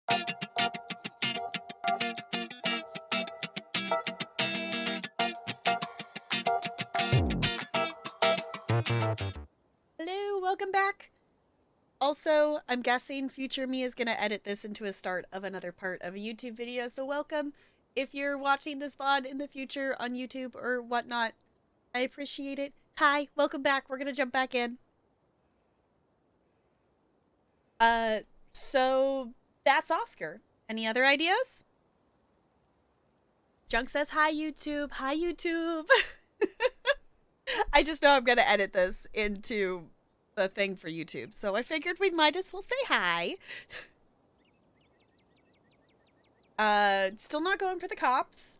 Hello, welcome back. Also, I'm guessing future me is going to edit this into a start of another part of a YouTube video, so welcome. If you're watching this VOD in the future on YouTube or whatnot, I appreciate it. Hi, welcome back. We're going to jump back in. So that's Oscar. Any other ideas? Junk says, hi, YouTube. Hi, YouTube. I just know I'm going to edit this into the thing for YouTube, so I figured we might as well say hi. Still not going for the cops.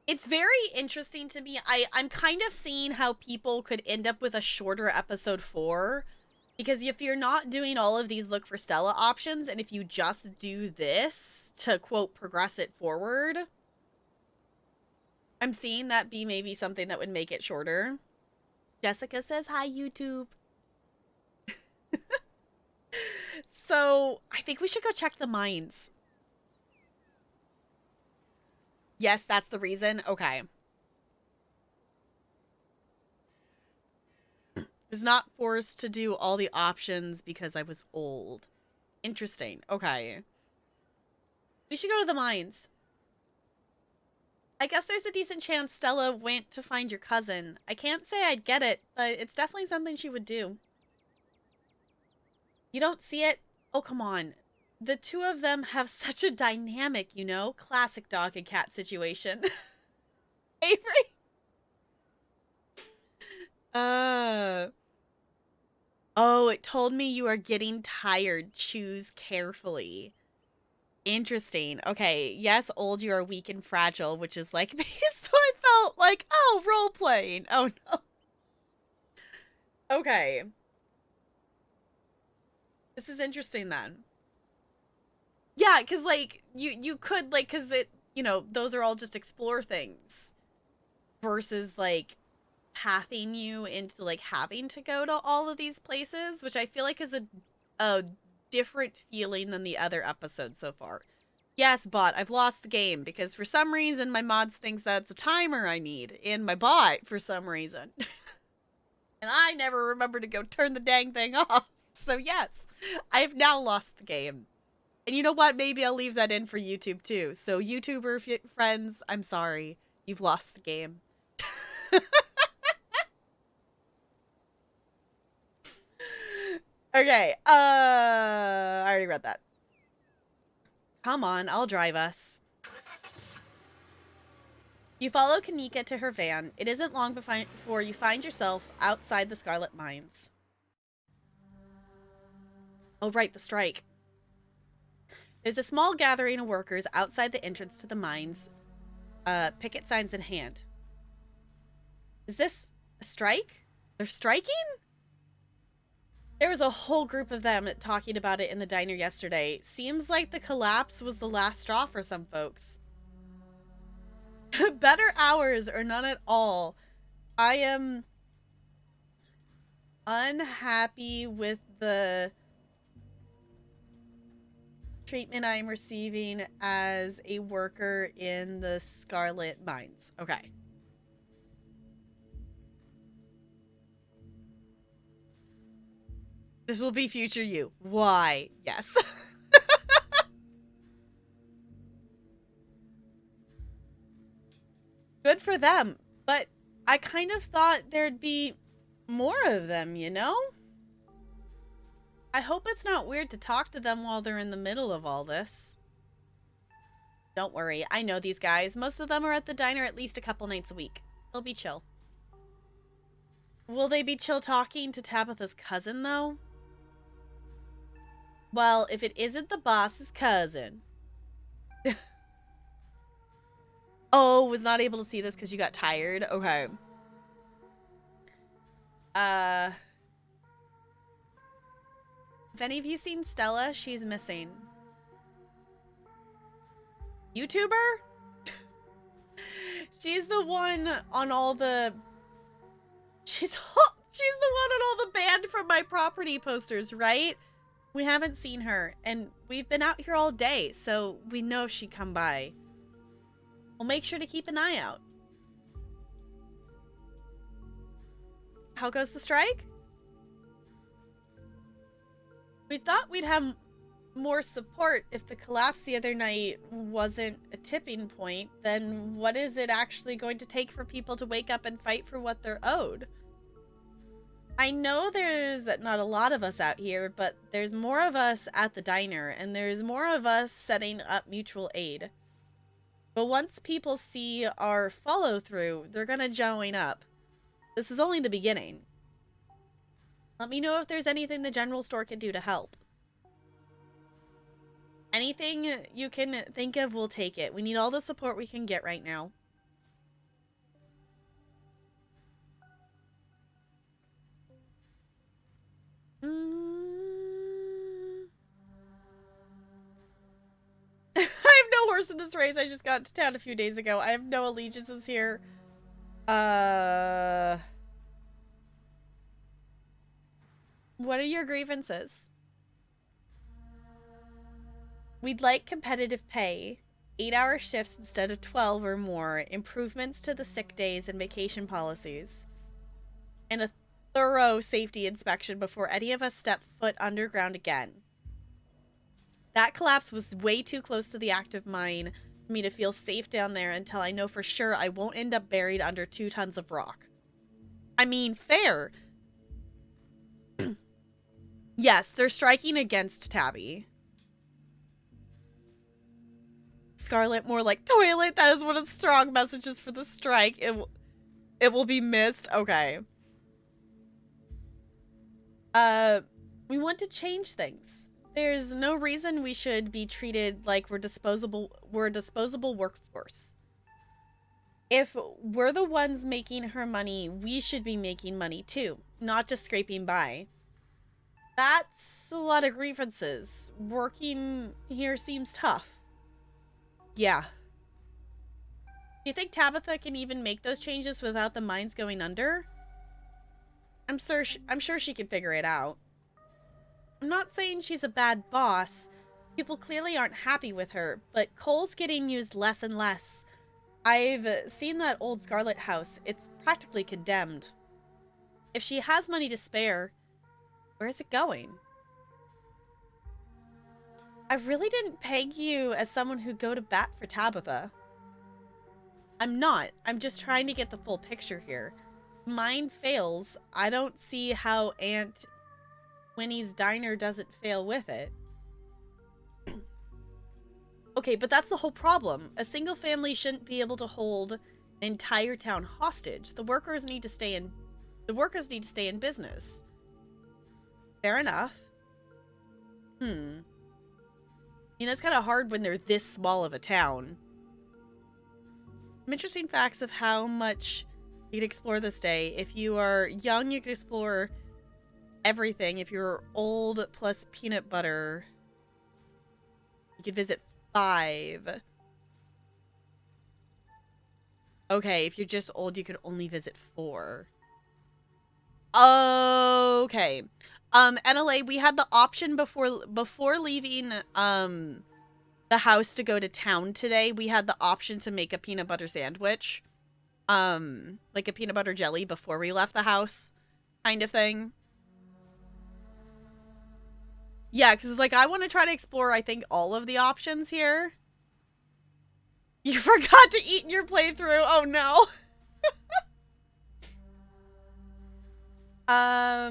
It's very interesting to me. I'm kind of seeing how people could end up with a shorter episode 4. Because if you're not doing all of these look for Stella options, and if you just do this to, quote, progress it forward, I'm seeing that be maybe something that would make it shorter. Jessica says, hi, YouTube. So, I think we should go check the mines. Yes, that's the reason? Okay. I was not forced to do all the options because I was old. Interesting. Okay. We should go to the mines. I guess there's a decent chance Stella went to find your cousin. I can't say I'd get it, but it's definitely something she would do. You don't see it? Oh, come on. The two of them have such a dynamic, you know? Classic dog and cat situation. Avery? Oh, it told me you are getting tired. Choose carefully. Interesting. Okay. Yes, old, you are weak and fragile, which is like me. So I felt like, oh, role playing. Oh, no. Okay. This is interesting then. Yeah, because, like, you could, like, because it, you know, those are all just explore things. Versus, like, pathing you into, like, having to go to all of these places, which I feel like is a different feeling than the other episodes so far. Yes, bot, I've lost the game because for some reason my mods thinks that's a timer I need in my bot for some reason. And I never remember to go turn the dang thing off. So yes, I've now lost the game. And you know what? Maybe I'll leave that in for YouTube too. So YouTuber friends, I'm sorry. You've lost the game. Okay, I already read that. Come on, I'll drive us. You follow Kaneeka to her van. It isn't long before you find yourself outside the Scarlet Mines. Oh, right, the strike. There's a small gathering of workers outside the entrance to the mines, picket signs in hand. Is this a strike? They're striking? There was a whole group of them talking about it in the diner yesterday. Seems like the collapse was the last straw for some folks. Better hours or none at all. I am unhappy with the treatment I'm receiving as a worker in the Scarlet Mines. Okay. This will be future you. Why? Yes. Good for them. But I kind of thought there'd be more of them, you know? I hope it's not weird to talk to them while they're in the middle of all this. Don't worry, I know these guys. Most of them are at the diner at least a couple nights a week. They'll be chill. Will they be chill talking to Tabitha's cousin, though? Well, if it isn't the boss's cousin. Oh, was not able to see this because you got tired? Okay. Have any of you seen Stella? She's missing. YouTuber? She's the one on all the... She's the gone from my property posters, right? We haven't seen her, and we've been out here all day, so we know she'd come by. We'll make sure to keep an eye out. How goes the strike? We thought we'd have more support if the collapse the other night wasn't a tipping point. Then what is it actually going to take for people to wake up and fight for what they're owed? I know there's not a lot of us out here, but there's more of us at the diner, and there's more of us setting up mutual aid. But once people see our follow-through, they're gonna join up. This is only the beginning. Let me know if there's anything the general store can do to help. Anything you can think of, we'll take it. We need all the support we can get right now. I have no horse in this race. I just got to town a few days ago. I have no allegiances here. What are your grievances? We'd like competitive pay, 8-hour shifts instead of 12 or more, improvements to the sick days and vacation policies, and a thorough safety inspection before any of us step foot underground again. That collapse was way too close to the active mine for me to feel safe down there until I know for sure I won't end up buried under 2 tons of rock. I mean, fair. Yes, they're striking against Tabby. Scarlet, more like toilet. That is one of the strong messages for the strike. It will be missed. Okay. We want to change things. There's no reason we should be treated like we're a disposable workforce. If we're the ones making her money, we should be making money too, not just scraping by. That's a lot of grievances. Working here seems tough. Yeah. Do you think Tabitha can even make those changes without the mines going under? I'm sure she can figure it out. I'm not saying she's a bad boss. People clearly aren't happy with her, but coal's getting used less and less. I've seen that old Scarlet house. It's practically condemned. If she has money to spare, where is it going? I really didn't peg you as someone who'd go to bat for Tabitha. I'm not. I'm just trying to get the full picture here. If mine fails, I don't see how Aunt Winnie's diner doesn't fail with it. Okay, but that's the whole problem. A single family shouldn't be able to hold an entire town hostage. The workers need to stay in business. Fair enough. I mean, that's kind of hard when they're this small of a town. Some interesting facts of how much you can explore this day. If you are young, you can explore everything. If you're old plus peanut butter, you could visit 5. Okay, if you're just old, you could only visit 4. Okay. NLA, we had the option before leaving the house to go to town today. We had the option to make a peanut butter sandwich. Like a peanut butter jelly before we left the house kind of thing. Yeah, because like I want to try to explore, I think, all of the options here. You forgot to eat in your playthrough. Oh no. I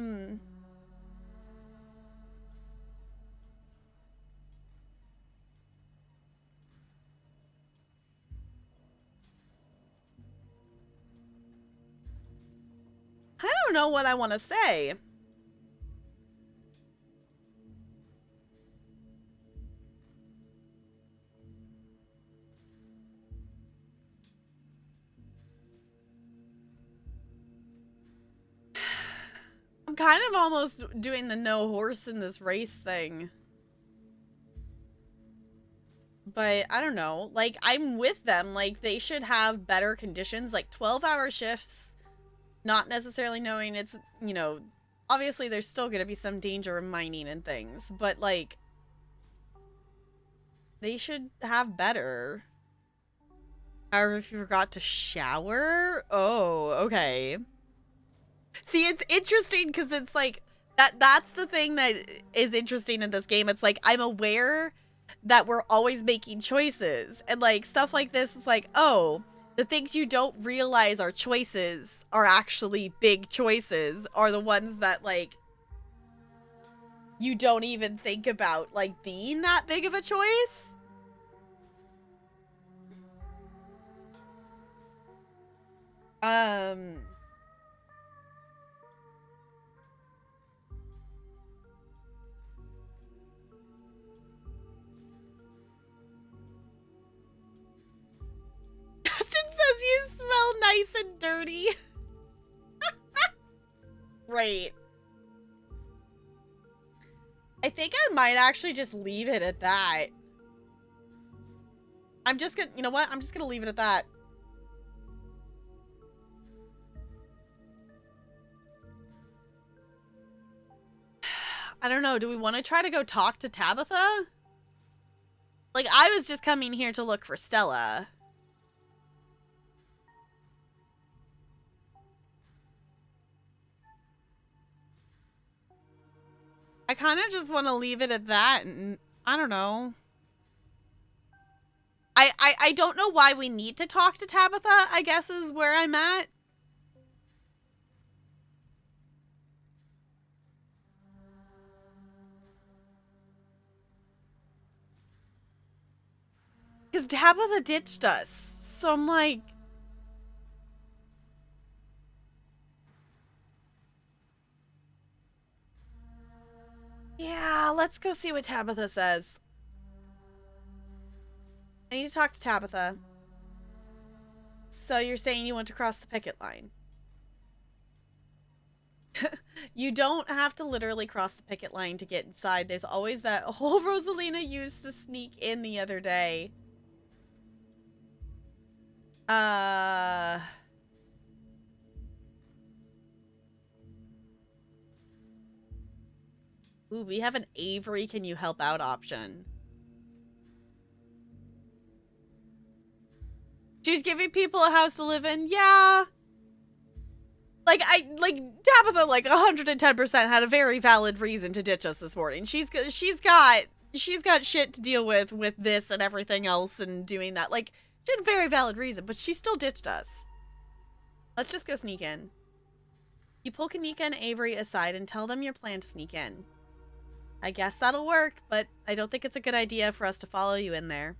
don't know what I want to say. I'm kind of almost doing the no horse in this race thing. But I don't know. Like, I'm with them. Like, they should have better conditions. Like, 12-hour shifts. Not necessarily knowing it's, you know, obviously there's still gonna be some danger in mining and things, but like, they should have better. However, if you forgot to shower, oh, okay. See, it's interesting because it's like, that's the thing that is interesting in this game. It's like, I'm aware that we're always making choices, and like stuff like this is like, oh, the things you don't realize are choices are actually big choices, are the ones that like you don't even think about like being that big of a choice. Justin says you smell nice and dirty. Right. I think I might actually just leave it at that. I'm just gonna, you know what? I'm just gonna leave it at that. I don't know. Do we want to try to go talk to Tabitha? Like, I was just coming here to look for Stella. I kind of just want to leave it at that, and I don't know. I don't know why we need to talk to Tabitha, I guess is where I'm at. Because Tabitha ditched us. So I'm like... Yeah, let's go see what Tabitha says. I need to talk to Tabitha. So you're saying you want to cross the picket line? You don't have to literally cross the picket line to get inside. There's always that hole Rosalina used to sneak in the other day. Ooh, we have an Avery can you help out option. She's giving people a house to live in. Yeah. Like, Tabitha, like, 110% had a very valid reason to ditch us this morning. She's got shit to deal with this and everything else and doing that. Like, she had a very valid reason, but she still ditched us. Let's just go sneak in. You pull Kaneeka and Avery aside and tell them your plan to sneak in. I guess that'll work, but I don't think it's a good idea for us to follow you in there.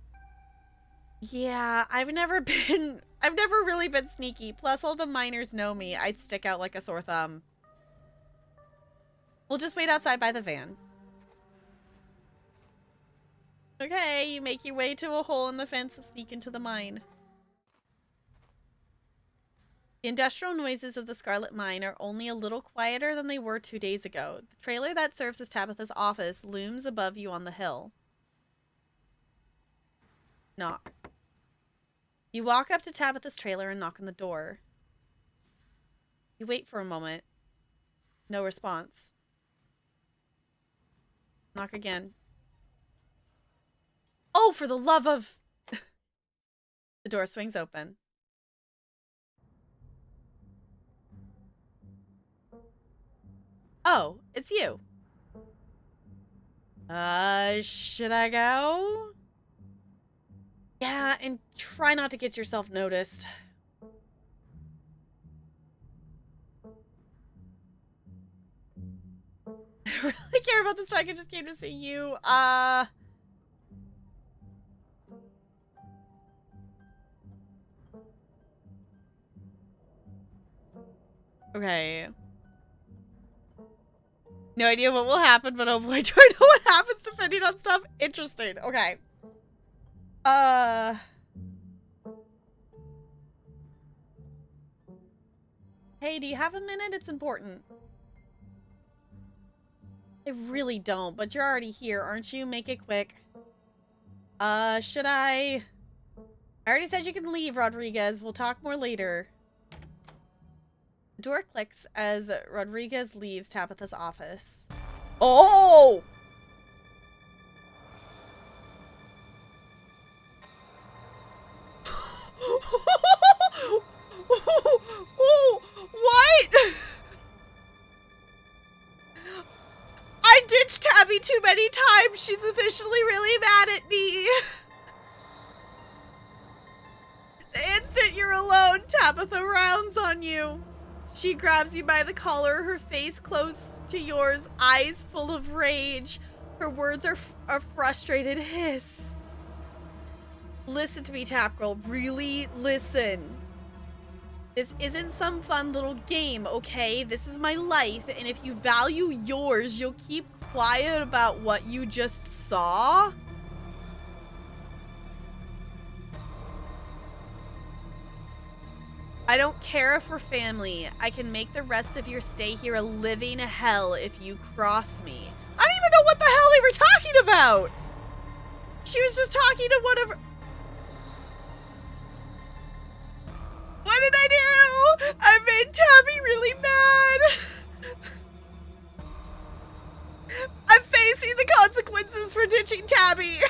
Yeah, I've never really been sneaky. Plus, all the miners know me. I'd stick out like a sore thumb. We'll just wait outside by the van. Okay, you make your way to a hole in the fence and sneak into the mine. The industrial noises of the Scarlet Mine are only a little quieter than they were 2 days ago. The trailer that serves as Tabitha's office looms above you on the hill. Knock. You walk up to Tabitha's trailer and knock on the door. You wait for a moment. No response. Knock again. Oh, for the love of... The door swings open. Oh, it's you. Should I go? Yeah, and try not to get yourself noticed. I really care about this strike. I just came to see you. Okay. No idea what will happen, but oh boy, do I know what happens depending on stuff. Interesting. Okay. Hey, do you have a minute? It's important. I really don't, but you're already here, aren't you? Make it quick. Should I already said you can leave, Rodriguez. We'll talk more later. The The door clicks as Rodriguez leaves Tabitha's office. Oh! What? I ditched Tabby too many times. She's officially really mad at me. The instant you're alone, Tabitha rounds on you. She grabs you by the collar, her face close to yours, eyes full of rage. Her words are a frustrated hiss. Listen to me, Tap Girl. Really listen. This isn't some fun little game, okay? This is my life, and if you value yours, you'll keep quiet about what you just saw. I don't care if we're family. I can make the rest of your stay here a living hell if you cross me. I don't even know what the hell they were talking about. She was just talking to one of her... What did I do? I made Tabby really mad. I'm facing the consequences for ditching Tabby.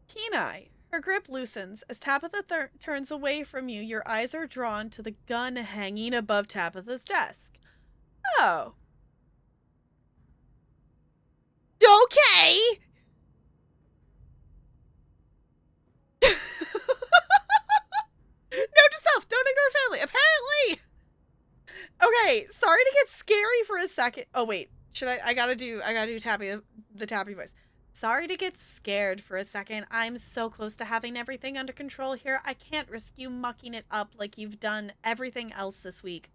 Kenai. Her grip loosens. As Tabitha turns away from you, your eyes are drawn to the gun hanging above Tabitha's desk. Oh. Okay. Note to self, don't ignore family. Apparently. Okay, sorry to get scary for a second. Oh wait, should I gotta do Tabby, the Tabby voice. Sorry to get scared for a second. I'm so close to having everything under control here. I can't risk you mucking it up like you've done everything else this week.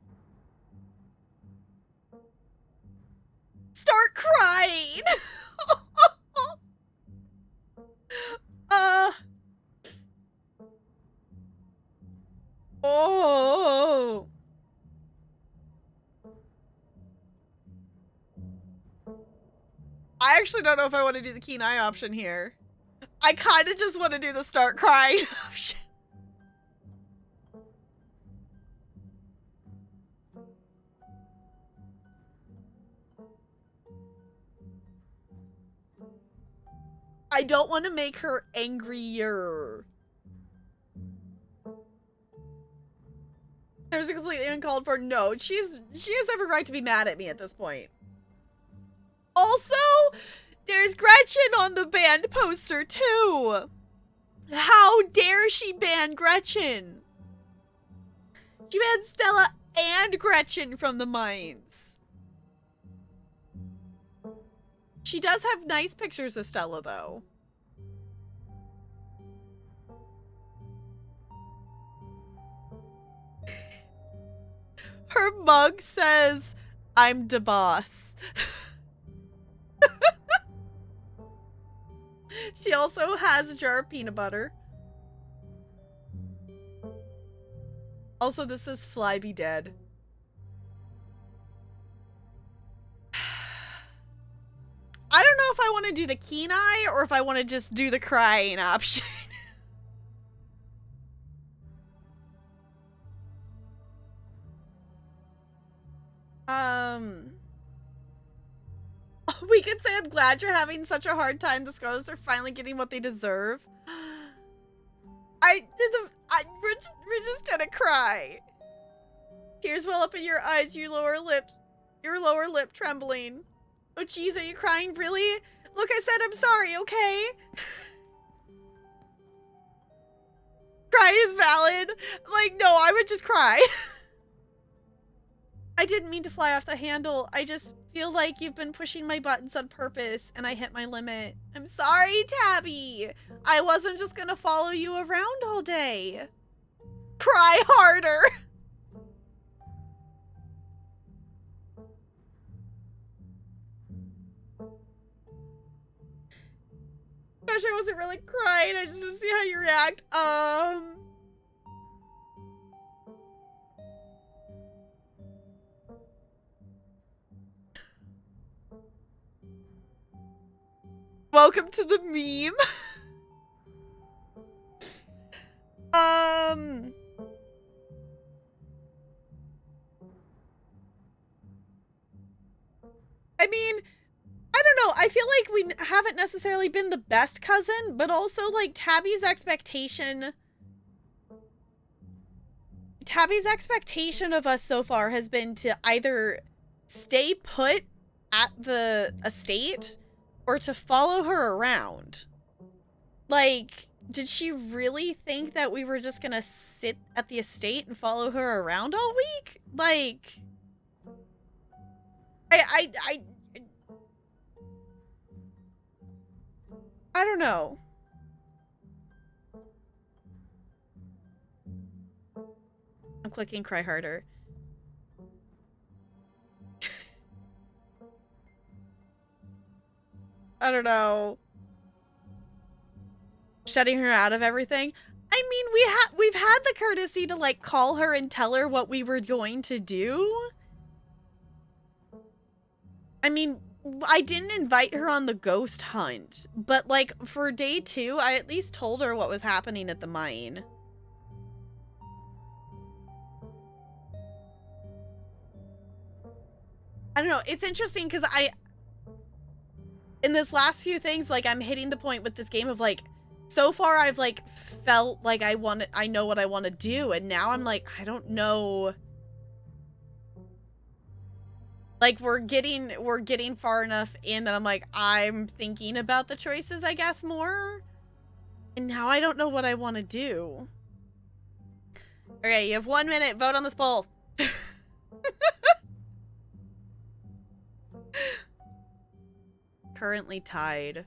Start crying. Oh. I actually don't know if I want to do the keen eye option here. I kind of just want to do the start crying option. I don't want to make her angrier. There's a completely uncalled for no. She has every right to be mad at me at this point. Also, there's Gretchen on the band poster too. How dare she ban Gretchen? She banned Stella and Gretchen from the mines. She does have nice pictures of Stella though. Her mug says, "I'm da boss." She also has a jar of peanut butter. Also, this is Fly Be Dead. I don't know if I want to do the keen eye or if I want to just do the crying option. We could say I'm glad you're having such a hard time. The Scarlets are finally getting what they deserve. We're just gonna cry. Tears well up in your eyes, your lower lip trembling. Oh geez, are you crying really? Look, I said I'm sorry, okay? Crying is valid. Like, no, I would just cry. I didn't mean to fly off the handle. I just feel like you've been pushing my buttons on purpose and I hit my limit. I'm sorry, Tabby. I wasn't just gonna follow you around all day. Cry harder. Gosh, I wasn't really crying. I just want to see how you react. Welcome to the meme. I mean, I don't know. I feel like we haven't necessarily been the best cousin, but also, like, Tabby's expectation of us so far has been to either stay put at the estate or to follow her around. Like, did she really think that we were just gonna sit at the estate and follow her around all week? Like, I don't know. I'm clicking cry harder. I don't know. Shutting her out of everything. I mean, we've had the courtesy to, like, call her and tell her what we were going to do. I mean, I didn't invite her on the ghost hunt, but, like, for day 2, I at least told her what was happening at the mine. I don't know. It's interesting because in this last few things, like, I'm hitting the point with this game of, like, so far I've, like, felt like I know what I want to do, and now I'm like, I don't know. Like, we're getting far enough in that I'm like, I'm thinking about the choices, I guess, more. And now I don't know what I want to do. Okay, you have 1 minute. Vote on this poll. Currently tied.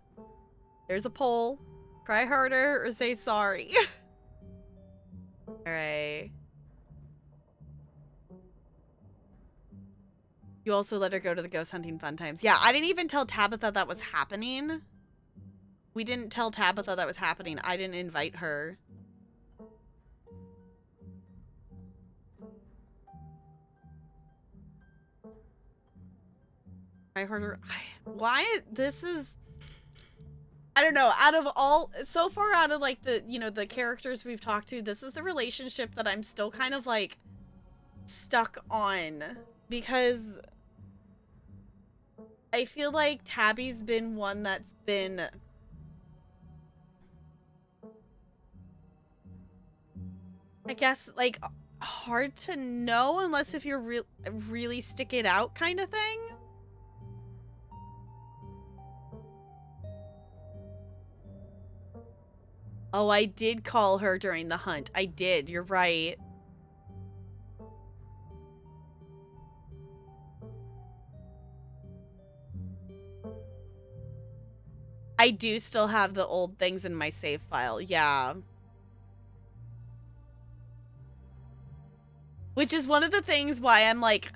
There's a poll. Cry harder or say sorry. Alright. You also let her go to the ghost hunting fun times. Yeah, I didn't even tell Tabitha that was happening. We didn't tell Tabitha that was happening. I didn't invite her. Cry harder. Why? This is... I don't know, out of all, so far out of, like, the, you know, the characters we've talked to, this is the relationship that I'm still kind of, like, stuck on. Because I feel like Tabby's been one that's been... I guess, like, hard to know unless if you're really stick it out kind of thing. Oh, I did call her during the hunt. I did. You're right. I do still have the old things in my save file. Yeah. Which is one of the things why I'm like,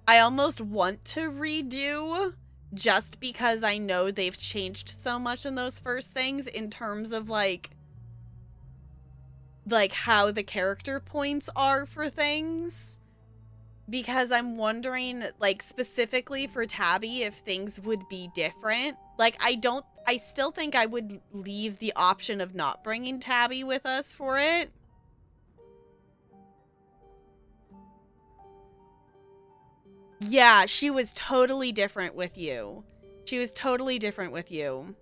I almost want to redo just because I know they've changed so much in those first things in terms of like how the character points are for things, because I'm wondering, like, specifically for Tabby, if things would be different. Like, I still think I would leave the option of not bringing Tabby with us for it. Yeah, she was totally different with you. She was totally different with you.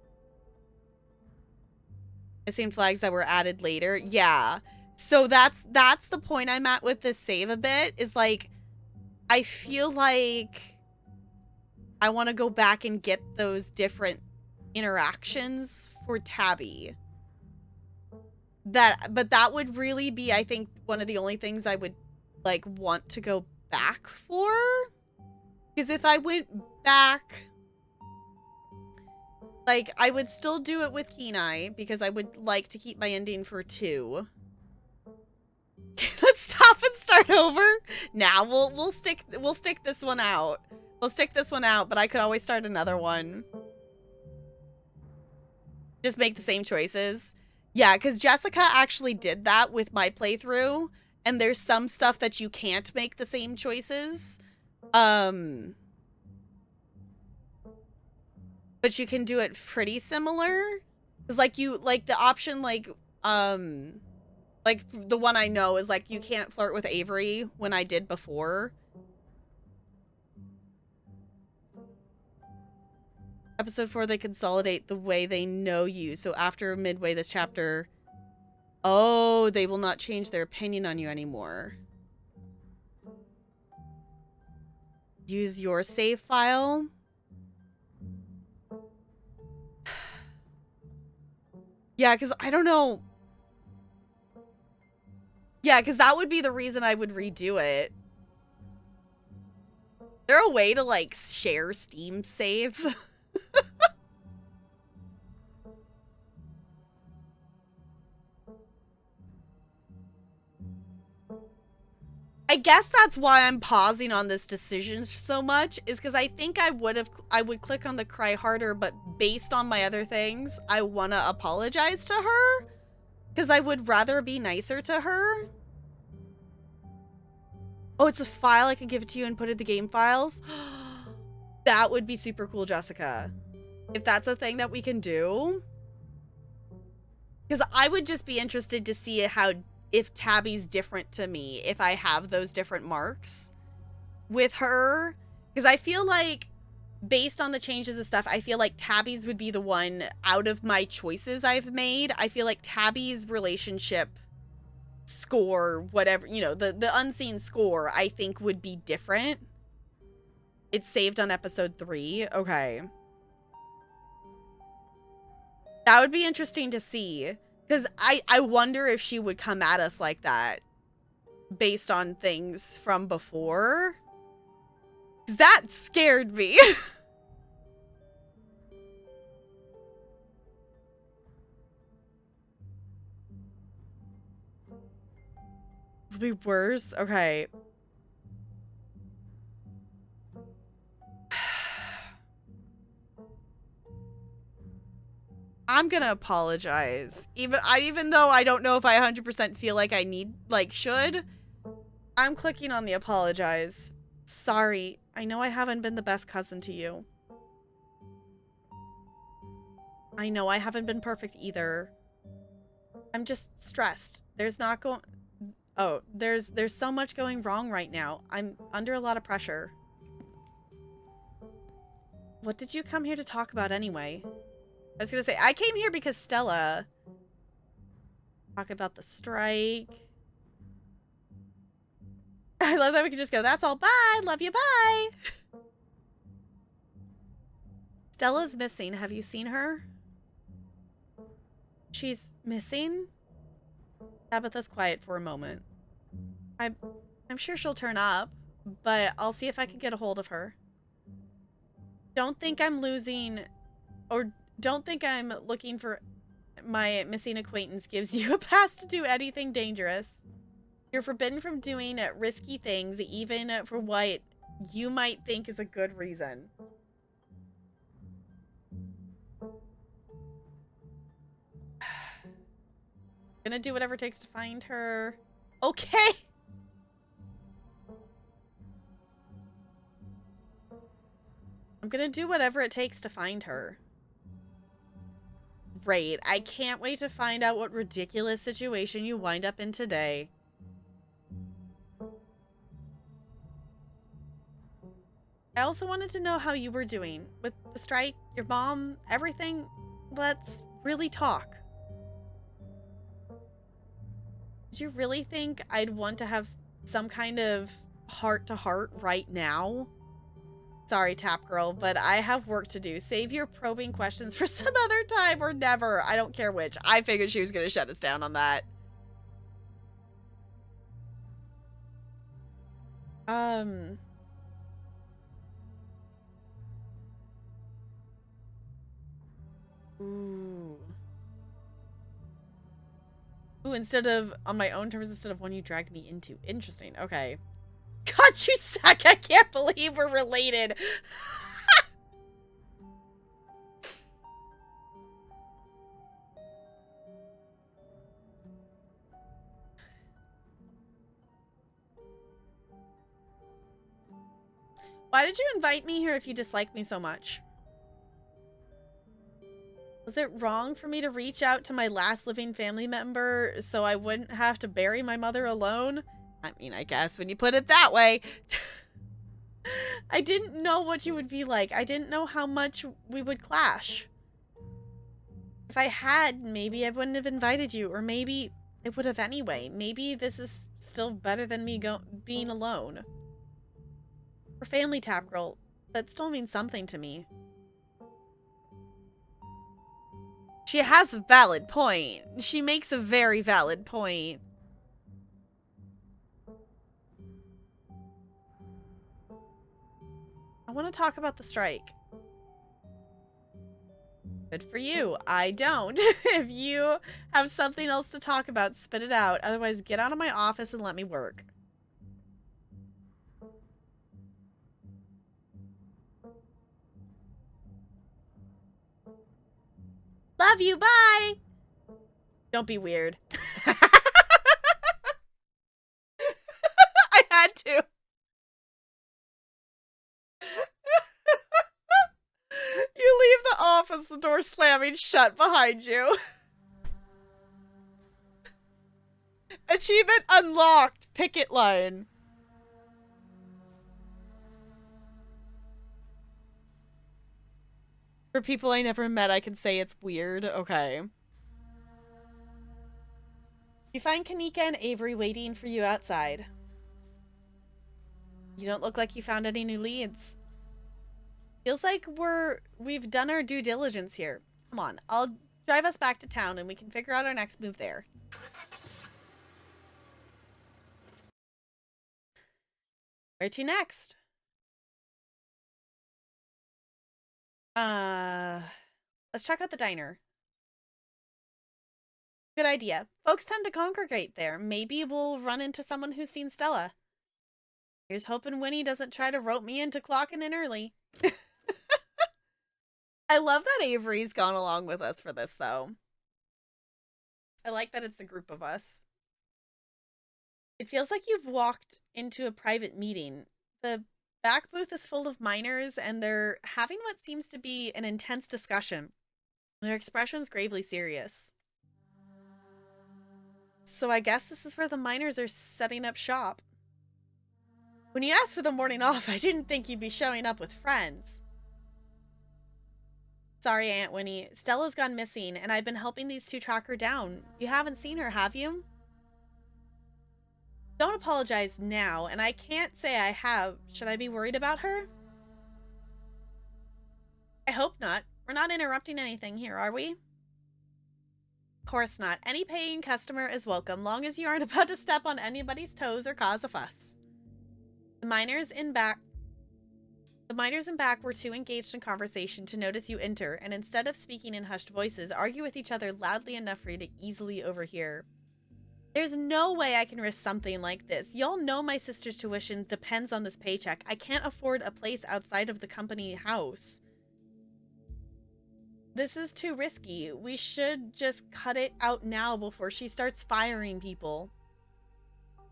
Missing flags that were added later. Yeah. So that's the point I'm at with this save a bit, is like, I feel like I want to go back and get those different interactions for Tabby. But that would really be, I think, one of the only things I would, like, want to go back for. Because if I went back... Like, I would still do it with Kenai, because I would like to keep my ending for 2. Let's stop and start over. Now we'll stick this one out. We'll stick this one out, but I could always start another one. Just make the same choices. Yeah, because Jessica actually did that with my playthrough, and there's some stuff that you can't make the same choices. but you can do it pretty similar. Cause like the option like the one I know is like you can't flirt with Avery when I did before. Episode 4, they consolidate the way they know you. So after midway this chapter, oh, they will not change their opinion on you anymore. Use your save file. Yeah, because I don't know. Yeah, because that would be the reason I would redo it. Is there a way to, like, share Steam saves? I guess that's why I'm pausing on this decision so much, is because I think I would click on the cry harder, but based on my other things, I want to apologize to her, because I would rather be nicer to her. Oh, it's a file. I can give it to you and put it in the game files. That would be super cool, Jessica. If that's a thing that we can do. Because I would just be interested to see if Tabby's different to me, if I have those different marks with her. Because I feel like, based on the changes and stuff, I feel like Tabby's would be the one out of my choices I've made. I feel like Tabby's relationship score, whatever, you know, the unseen score, I think would be different. It's saved on episode 3. Okay. That would be interesting to see. Because I wonder if she would come at us like that based on things from before. That scared me. Would be worse? Okay. I'm gonna apologize. Even though I don't know if I 100% feel like I should. I'm clicking on the apologize. Sorry. I know I haven't been the best cousin to you. I know I haven't been perfect either. I'm just stressed. There's so much going wrong right now. I'm under a lot of pressure. What did you come here to talk about anyway? I was gonna say, I came here because Stella. Talk about the strike. I love that we can just go, that's all, bye, love you, bye. Stella's missing. Have you seen her? She's missing? Tabitha's quiet for a moment. I'm sure she'll turn up, but I'll see if I can get a hold of her. Don't think I'm losing, or don't think I'm looking for my missing acquaintance gives you a pass to do anything dangerous. You're forbidden from doing risky things, even for what you might think is a good reason. Gonna do whatever it takes to find her. Okay. I'm gonna do whatever it takes to find her. Great. I can't wait to find out what ridiculous situation you wind up in today. I also wanted to know how you were doing with the strike, your mom, everything. Let's really talk. Did you really think I'd want to have some kind of heart-to-heart right now? Sorry, Tap Girl, but I have work to do. Save your probing questions for some other time or never. I don't care which. I figured she was going to shut us down on that. Ooh. Ooh, instead of on my own terms, instead of one you dragged me into. Interesting. Okay. God, you suck. I can't believe we're related. Why did you invite me here if you dislike me so much? Was it wrong for me to reach out to my last living family member so I wouldn't have to bury my mother alone? I mean, I guess when you put it that way. I didn't know what you would be like. I didn't know how much we would clash. If I had, maybe I wouldn't have invited you, or maybe it would have anyway. Maybe this is still better than me being alone. For family, Tap Girl, that still means something to me. She has a valid point. She makes a very valid point. I want to talk about the strike. Good for you. I don't. If you have something else to talk about, spit it out. Otherwise, get out of my office and let me work. Love you. Bye. Don't be weird. I had to. You leave the office, the door slamming shut behind you. Achievement unlocked. Picket line. For people I never met, I can say it's weird. Okay. You find Kaneeka and Avery waiting for you outside. You don't look like you found any new leads. Feels like we've done our due diligence here. Come on, I'll drive us back to town and we can figure out our next move there. Where to next? Let's check out the diner. Good idea. Folks tend to congregate there. Maybe we'll run into someone who's seen Stella. Here's hoping Winnie doesn't try to rope me into clocking in early. I love that Avery's gone along with us for this, though. I like that it's the group of us. It feels like you've walked into a private meeting. The back booth is full of miners, and they're having what seems to be an intense discussion. Their expression's gravely serious. So I guess this is where the miners are setting up shop. When you asked for the morning off, I didn't think you'd be showing up with friends. Sorry, Aunt Winnie. Stella's gone missing, and I've been helping these two track her down. You haven't seen her, have you? Don't apologize now, and I can't say I have. Should I be worried about her? I hope not. We're not interrupting anything here, are we? Of course not. Any paying customer is welcome, long as you aren't about to step on anybody's toes or cause a fuss. The miners in back were too engaged in conversation to notice you enter, and instead of speaking in hushed voices, argue with each other loudly enough for you to easily overhear. There's no way I can risk something like this. Y'all know my sister's tuition depends on this paycheck. I can't afford a place outside of the company house. This is too risky. We should just cut it out now before she starts firing people.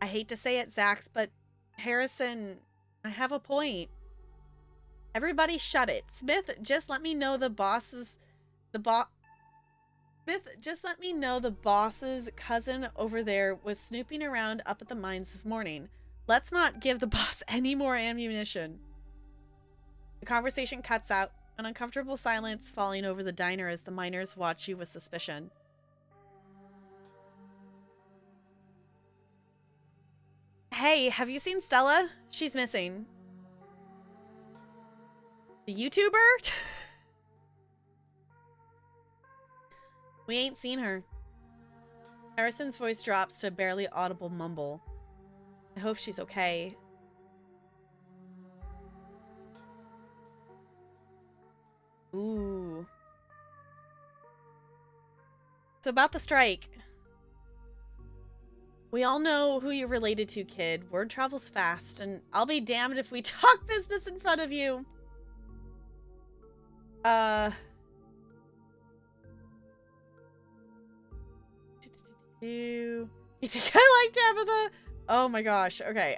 I hate to say it, Zax, but Harrison, I have a point. Everybody shut it. Smith, just let me know the boss's cousin over there was snooping around up at the mines this morning. Let's not give the boss any more ammunition. The conversation cuts out, an uncomfortable silence falling over the diner as the miners watch you with suspicion. Hey, have you seen Stella? She's missing. The YouTuber? We ain't seen her. Harrison's voice drops to a barely audible mumble. I hope she's okay. Ooh. So about the strike. We all know who you're related to, kid. Word travels fast, and I'll be damned if we talk business in front of you. You think I like Tabitha? Oh my gosh. Okay.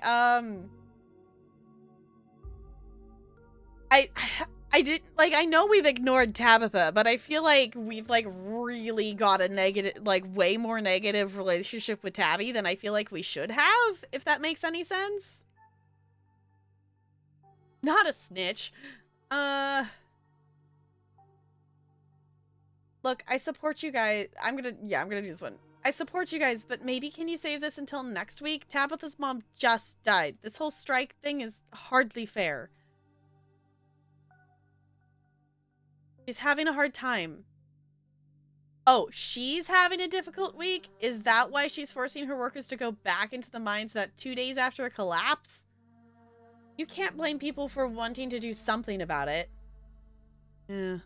I know we've ignored Tabitha, but I feel like we've, like, really got a negative, like, way more negative relationship with Tabby than I feel like we should have, if that makes any sense. Not a snitch. Look, I support you guys. I'm gonna do this one. I support you guys, but maybe can you save this until next week? Tabitha's mom just died. This whole strike thing is hardly fair. She's having a hard time. Oh, she's having a difficult week? Is that why she's forcing her workers to go back into the mines not 2 days after a collapse? You can't blame people for wanting to do something about it. Yeah.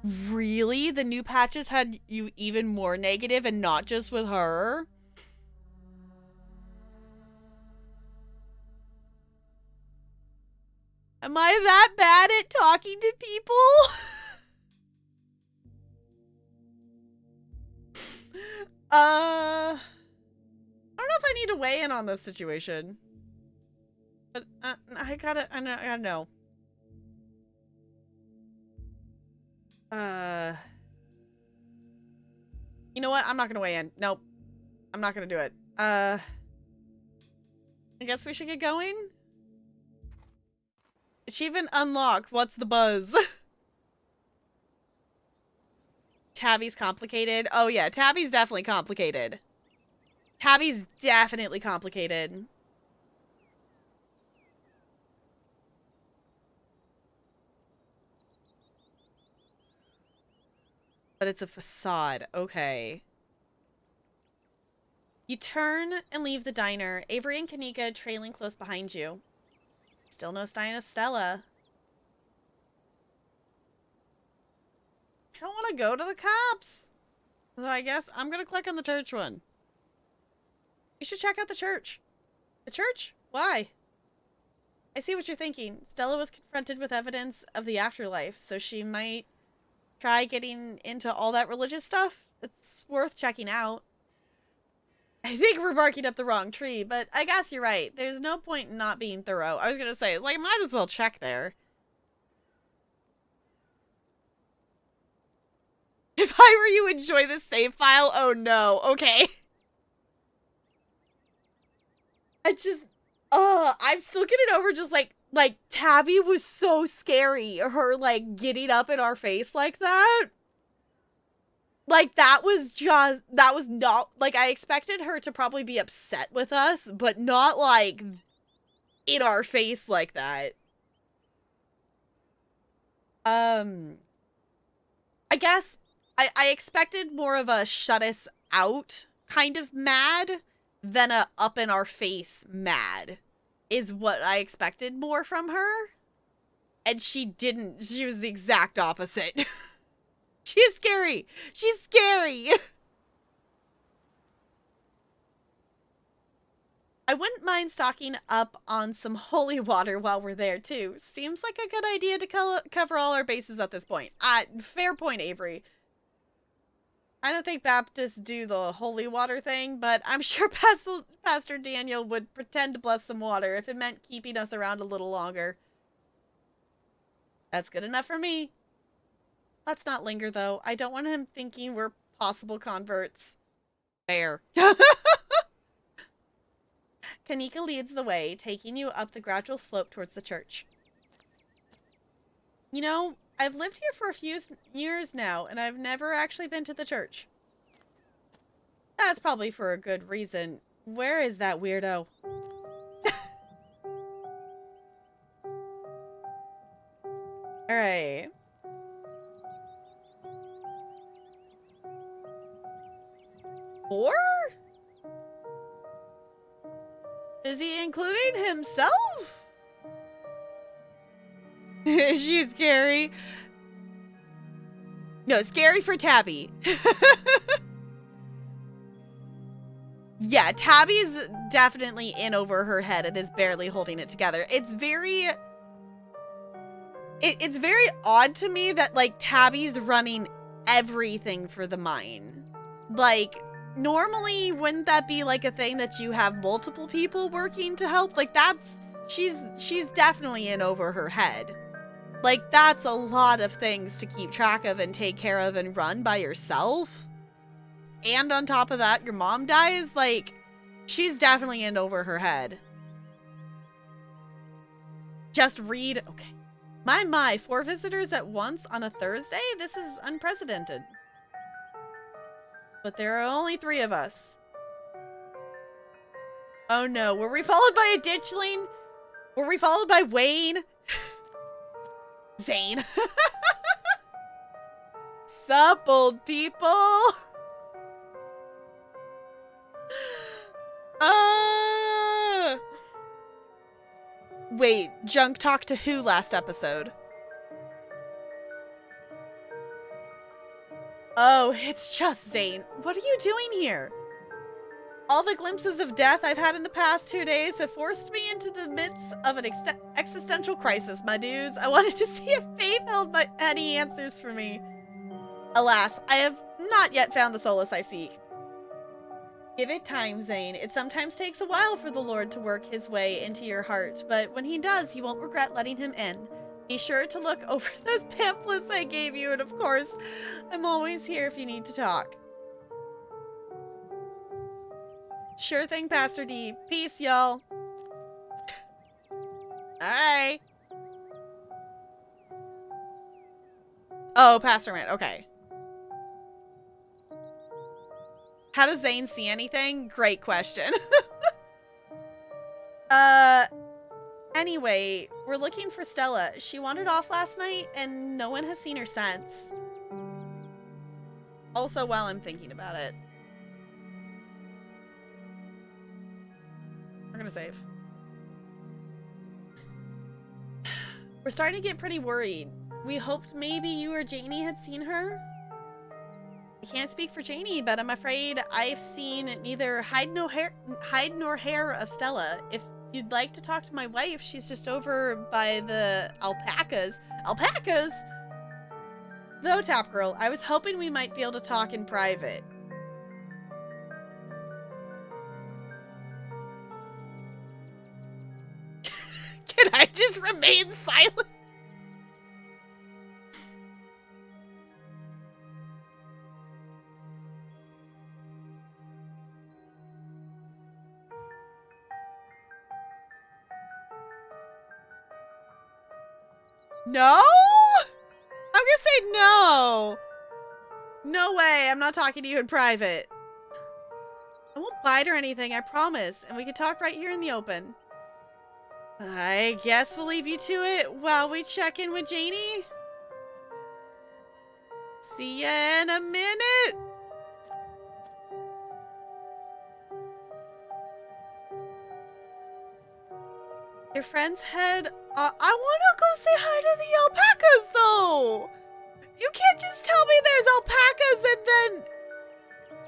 Really? The new patches had you even more negative and not just with her? Am I that bad at talking to people? I don't know if I need to weigh in on this situation. But I gotta know. You know what? I'm not gonna weigh in. Nope. I'm not gonna do it. I guess we should get going? Achievement unlocked. What's the buzz? Tabby's complicated. Oh yeah, Tabby's definitely complicated. Tabby's definitely complicated. But it's a facade. Okay. You turn and leave the diner, Avery and Kaneeka trailing close behind you. Still no sign of Stella. I don't want to go to the cops. So I guess I'm going to click on the church one. You should check out the church. The church? Why? I see what you're thinking. Stella was confronted with evidence of the afterlife, so she might try getting into all that religious stuff. It's worth checking out. I think we're barking up the wrong tree, but I guess you're right. There's no point in not being thorough. I was going to say, it's like, might as well check there. If I were you, enjoy this save file. Oh no. Okay. I'm still getting over just like Tabby was so scary. Her like getting up in our face like that. Like that was not like I expected her to probably be upset with us, but not like in our face like that. I guess I expected more of a shut us out kind of mad than a up in our face mad is what I expected more from her. And she didn't. She was the exact opposite. She's scary. She's scary. I wouldn't mind stocking up on some holy water while we're there, too. Seems like a good idea to cover all our bases at this point. Fair point, Avery. I don't think Baptists do the holy water thing, but I'm sure Pastor Daniel would pretend to bless some water if it meant keeping us around a little longer. That's good enough for me. Let's not linger, though. I don't want him thinking we're possible converts. Fair. Kaneeka leads the way, taking you up the gradual slope towards the church. You know, I've lived here for a few years now, and I've never actually been to the church. That's probably for a good reason. Where is that weirdo? Alright. Four? Is he including himself? Is she scary? No, scary for Tabby. Yeah, Tabby's definitely in over her head and is barely holding it together. It's very... It's very odd to me that, like, Tabby's running everything for the mine. Like, normally, wouldn't that be like a thing that you have multiple people working to help? Like, that's, she's definitely in over her head. Like, that's a lot of things to keep track of and take care of and run by yourself. And on top of that, your mom dies. Like, she's definitely in over her head. Just read. Okay. My, 4 visitors at once on a Thursday? This is unprecedented. But there are only 3 of us. Oh no, were we followed by a ditchling? Were we followed by Wayne? Zane. Sup, old people? Wait, Junk talked to who last episode? Oh, it's just Zane. What are you doing here? All the glimpses of death I've had in the past 2 days have forced me into the midst of an existential crisis, my dudes. I wanted to see if Faith held any answers for me. Alas, I have not yet found the solace I seek. Give it time, Zane. It sometimes takes a while for the Lord to work his way into your heart, but when he does, you won't regret letting him in. Be sure to look over those pamphlets I gave you, and of course, I'm always here if you need to talk. Sure thing, Pastor D. Peace, y'all. Alright. Oh, Pastor Man. Okay. How does Zane see anything? Great question. Anyway, we're looking for Stella. She wandered off last night, and no one has seen her since. Also, while I'm thinking about it. We're gonna save. We're starting to get pretty worried. We hoped maybe you or Janie had seen her. I can't speak for Janie, but I'm afraid I've seen neither hide nor hair of Stella. If you'd like to talk to my wife, she's just over by the alpacas. Alpacas? Though, Tap Girl, I was hoping we might be able to talk in private. Can I just remain silent? No? I'm gonna say no. No way. I'm not talking to you in private. I won't bite or anything, I promise. And we can talk right here in the open. I guess we'll leave you to it while we check in with Janie. See ya in a minute. Your friend's head. I want to go say hi to the alpacas, though. You can't just tell me there's alpacas and then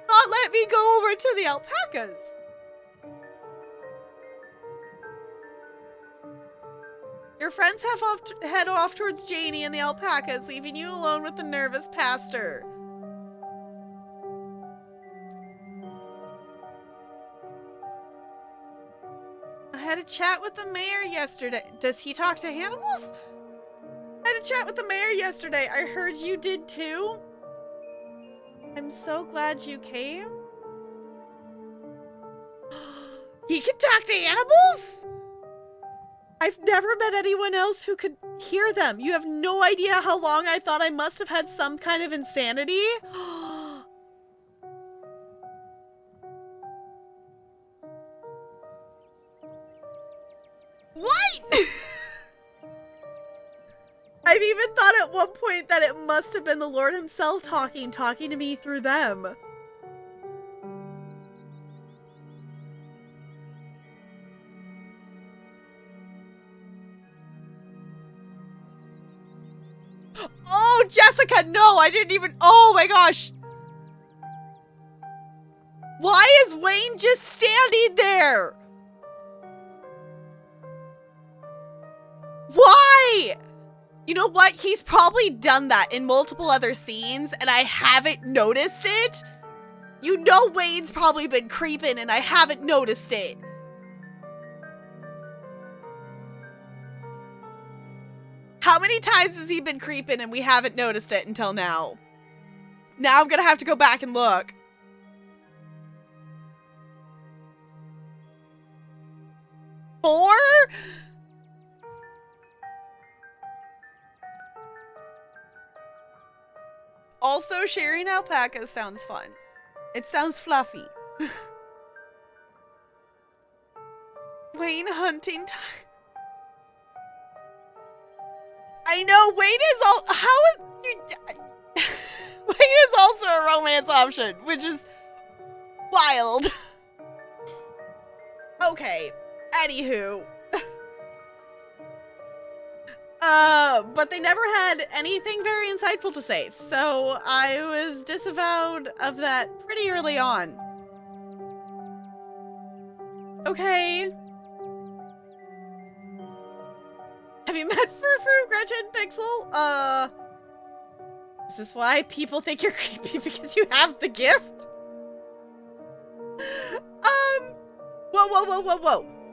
not let me go over to the alpacas. Your friends head off towards Janie and the alpacas, leaving you alone with the nervous pastor. I had a chat with the mayor yesterday. Does he talk to animals? I had a chat with the mayor yesterday. I heard you did too. I'm so glad you came. He can talk to animals? I've never met anyone else who could hear them. You have no idea how long I thought I must have had some kind of insanity. What? I've even thought at one point that it must have been the Lord himself talking to me through them. Oh, Jessica, no, I didn't even, oh my gosh. Why is Wayne just standing there? Why? You know what? He's probably done that in multiple other scenes and I haven't noticed it. You know Wayne's probably been creeping and I haven't noticed it. How many times has he been creeping and we haven't noticed it until now? Now I'm gonna have to go back and look. Four? Also, sharing alpacas sounds fun. It sounds fluffy. Wayne hunting time. I know Wayne is all. How is you? Wayne is also a romance option, which is wild. Okay. Anywho. But they never had anything very insightful to say, so I was disavowed of that pretty early on. Okay. Have you met Frou-Frou, Gretchen, Pixel? Is this why people think you're creepy because you have the gift?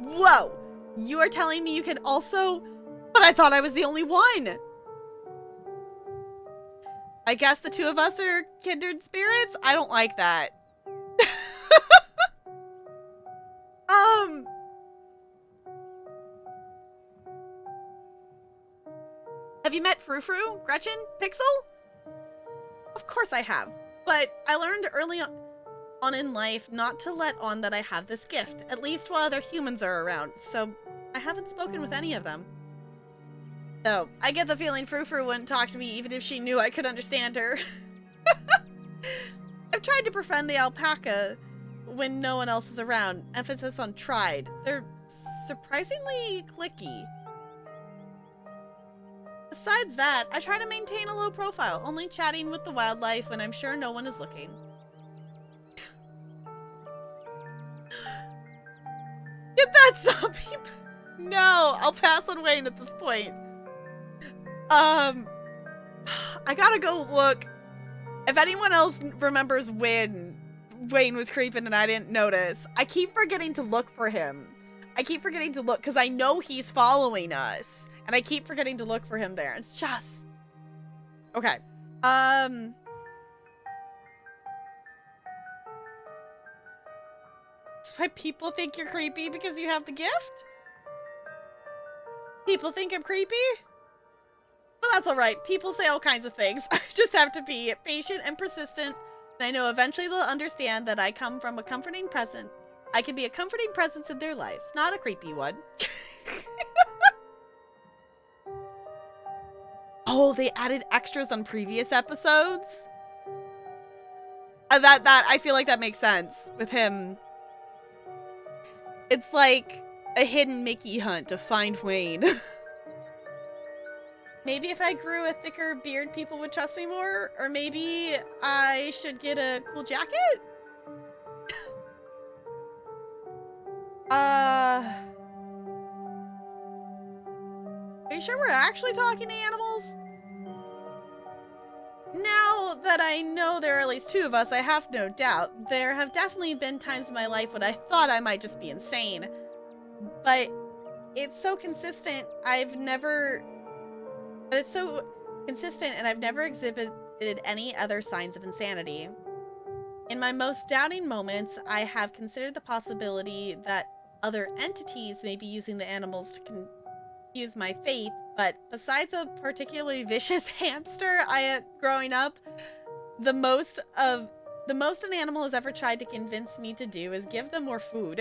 Whoa. You are telling me you can also... But I thought I was the only one. I guess the two of us are kindred spirits? I don't like that. Have you met Frou-Frou, Gretchen, Pixel? Of course I have. But I learned early on in life not to let on that I have this gift, at least while other humans are around, so I haven't spoken with any of them. So, I get the feeling Frou-Frou wouldn't talk to me even if she knew I could understand her. I've tried to befriend the alpaca when no one else is around. Emphasis on tried. They're surprisingly cliquey. Besides that, I try to maintain a low profile, only chatting with the wildlife when I'm sure no one is looking. Get that zombie! No, I'll pass on Wayne at this point. I gotta go look. If anyone else remembers when Wayne was creeping and I didn't notice, I keep forgetting to look for him. I keep forgetting to look because I know he's following us. And I keep forgetting to look for him there. It's just... Okay. That's why people think you're creepy because you have the gift? People think I'm creepy? Well, that's alright. People say all kinds of things. I just have to be patient and persistent. And I know eventually they'll understand that I come from a comforting presence. I can be a comforting presence in their lives, not a creepy one. Oh, they added extras on previous episodes? That I feel like that makes sense with him. It's like a hidden Mickey hunt to find Wayne. Maybe if I grew a thicker beard, people would trust me more? Or maybe I should get a cool jacket? Are you sure we're actually talking to animals? Now that I know there are at least two of us, I have no doubt. There have definitely been times in my life when I thought I might just be insane. But it's so consistent, it's so consistent and I've never exhibited any other signs of insanity. In my most doubting moments, I have considered the possibility that other entities may be using the animals to confuse my faith, but besides a particularly vicious hamster I had growing up, the most an animal has ever tried to convince me to do is give them more food.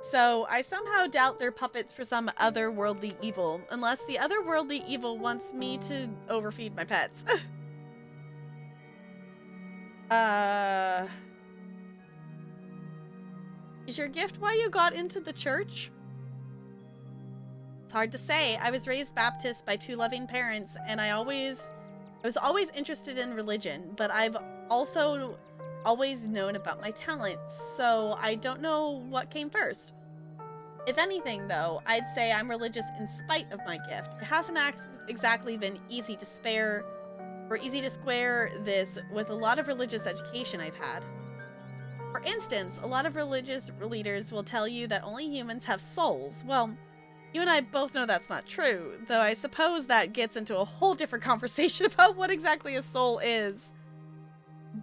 So I somehow doubt they're puppets for some otherworldly evil, unless the otherworldly evil wants me to overfeed my pets. Is your gift why you got into the church? It's hard to say. I was raised Baptist by two loving parents, and I was always interested in religion, but I've also always known about my talents, so I don't know what came first. If anything, though, I'd say I'm religious in spite of my gift. It hasn't exactly been easy to spare or easy to square this with a lot of religious education I've had. For instance, a lot of religious leaders will tell you that only humans have souls. Well, you and I both know that's not true, though I suppose that gets into a whole different conversation about what exactly a soul is.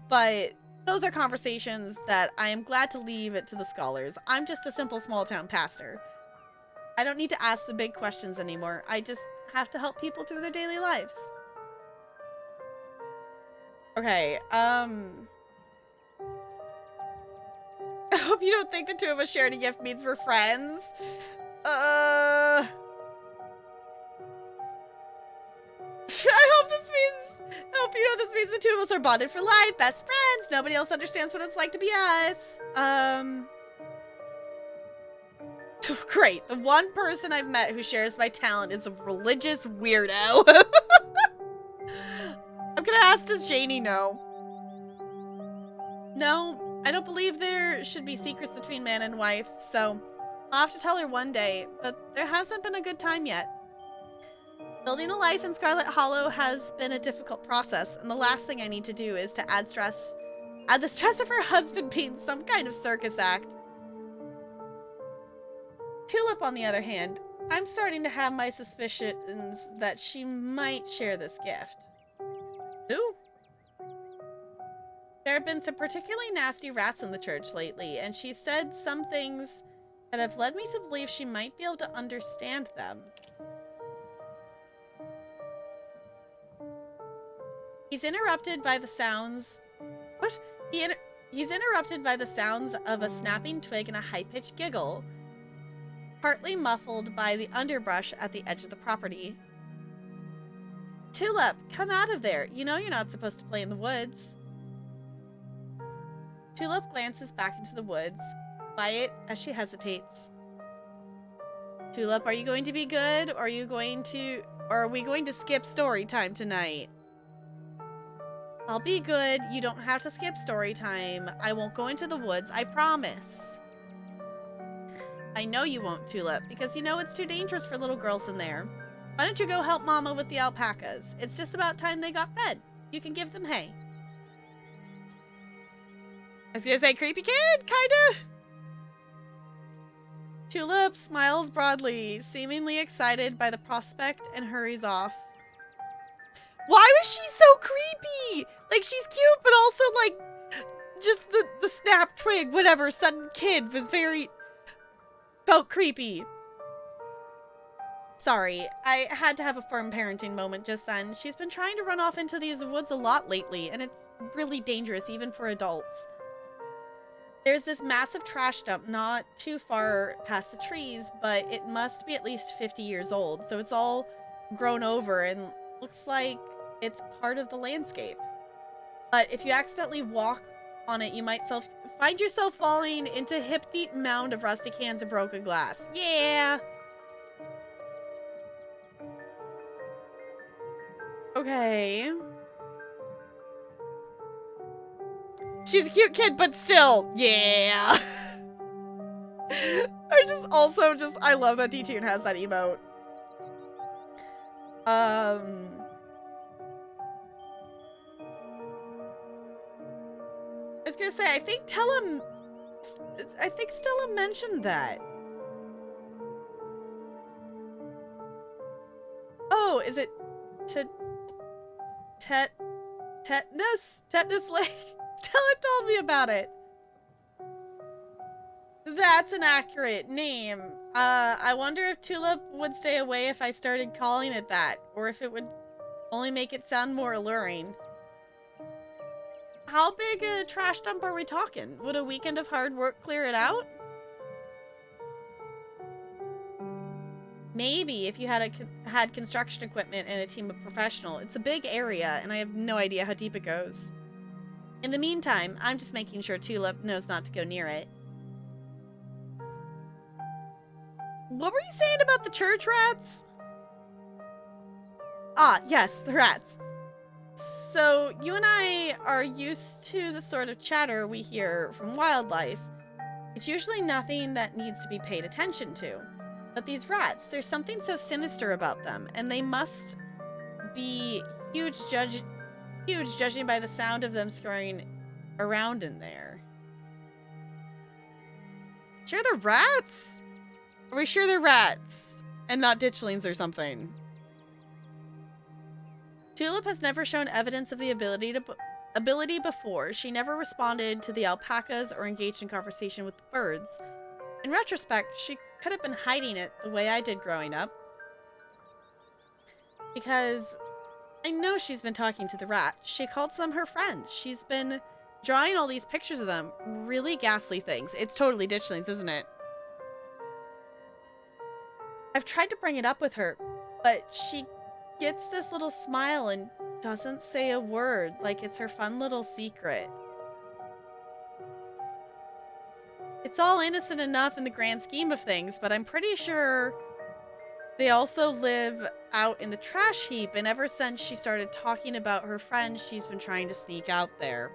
But those are conversations that I am glad to leave it to the scholars. I'm just a simple small-town pastor. I don't need to ask the big questions anymore. I just have to help people through their daily lives. Okay, I hope you don't think the two of us sharing a gift means we're friends. I hope you know this means the two of us are bonded for life, best friends. Nobody else understands what it's like to be us. Great. The one person I've met who shares my talent is a religious weirdo. I'm gonna ask, does Janie know? No, I don't believe there should be secrets between man and wife, so I'll have to tell her one day, but there hasn't been a good time yet. Building a life in Scarlet Hollow has been a difficult process, and the last thing I need to do is to add the stress of her husband being some kind of circus act. Tulip, on the other hand, I'm starting to have my suspicions that she might share this gift. Who? There have been some particularly nasty rats in the church lately, and she said some things that have led me to believe she might be able to understand them. He's interrupted by the sounds... What? He's interrupted by the sounds of a snapping twig and a high-pitched giggle, partly muffled by the underbrush at the edge of the property. Tulip, come out of there. You know you're not supposed to play in the woods. Tulip glances back into the woods, quiet as she hesitates. Tulip, are you going to be good, or are we going to skip story time tonight? I'll be good. You don't have to skip story time. I won't go into the woods, I promise. I know you won't, Tulip, because you know it's too dangerous for little girls in there. Why don't you go help Mama with the alpacas? It's just about time they got fed. You can give them hay. I was gonna say creepy kid, kinda. Tulip smiles broadly, seemingly excited by the prospect, and hurries off. Why was she so creepy? Like, she's cute, but also, like, just the snap twig, whatever, sudden kid was felt creepy. Sorry, I had to have a firm parenting moment just then. She's been trying to run off into these woods a lot lately, and it's really dangerous, even for adults. There's this massive trash dump not too far past the trees, but it must be at least 50 years old, so it's all grown over and looks like it's part of the landscape. But if you accidentally walk on it, you might find yourself falling into a hip-deep mound of rusty cans and broken glass. Yeah! Okay. She's a cute kid, but still, yeah! I love that D-Tune has that emote. I was gonna say, I think Stella mentioned that. Oh, is it Tetanus? Tetanus Lake? Stella told me about it. That's an accurate name. I wonder if Tulip would stay away if I started calling it that, or if it would only make it sound more alluring. How big a trash dump are we talking? Would a weekend of hard work clear it out? Maybe if you had construction equipment and a team of professionals. It's a big area, and I have no idea how deep it goes. In the meantime, I'm just making sure Tulip knows not to go near it. What were you saying about the church rats? Ah, yes, the rats. So, you and I are used to the sort of chatter we hear from wildlife. It's usually nothing that needs to be paid attention to. But these rats, there's something so sinister about them, and they must be huge huge, judging by the sound of them scurrying around in there. Sure they're rats? Are we sure they're rats? And not ditchlings or something? Tulip has never shown evidence of the ability before. She never responded to the alpacas or engaged in conversation with the birds. In retrospect, she could have been hiding it the way I did growing up. Because I know she's been talking to the rats. She calls them her friends. She's been drawing all these pictures of them. Really ghastly things. It's totally ditchlings, isn't it? I've tried to bring it up with her, but she gets this little smile and doesn't say a word, like it's her fun little secret. It's all innocent enough in the grand scheme of things, but I'm pretty sure they also live out in the trash heap, and ever since she started talking about her friends, she's been trying to sneak out there.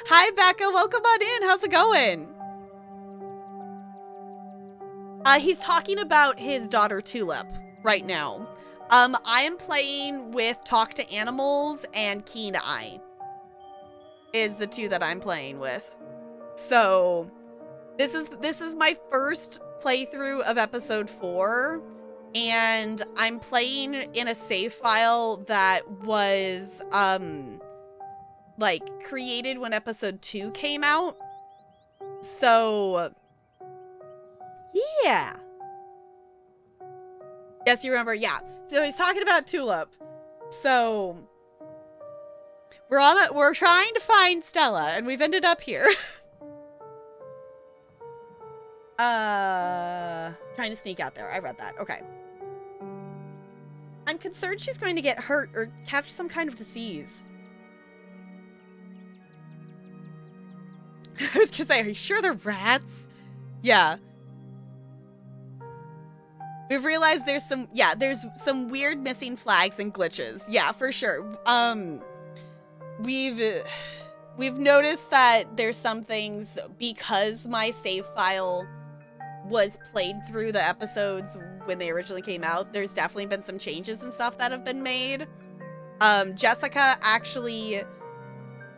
Hi, Becca. Welcome on in. How's it going? He's talking about his daughter, Tulip, right now. I am playing with Talk to Animals and Keen Eye is the two that I'm playing with. So this is my first playthrough of episode 4, and I'm playing in a save file that was like created when episode 2 came out. So yeah. Yes, you remember. Yeah. So he's talking about Tulip. So we're trying to find Stella, and we've ended up here. Trying to sneak out there. I read that. Okay. I'm concerned she's going to get hurt or catch some kind of disease. I was gonna say, are you sure they're rats? Yeah. We've realized there's some weird missing flags and glitches. Yeah, for sure. We've noticed that there's some things, because my save file was played through the episodes when they originally came out. There's definitely been some changes and stuff that have been made. Jessica actually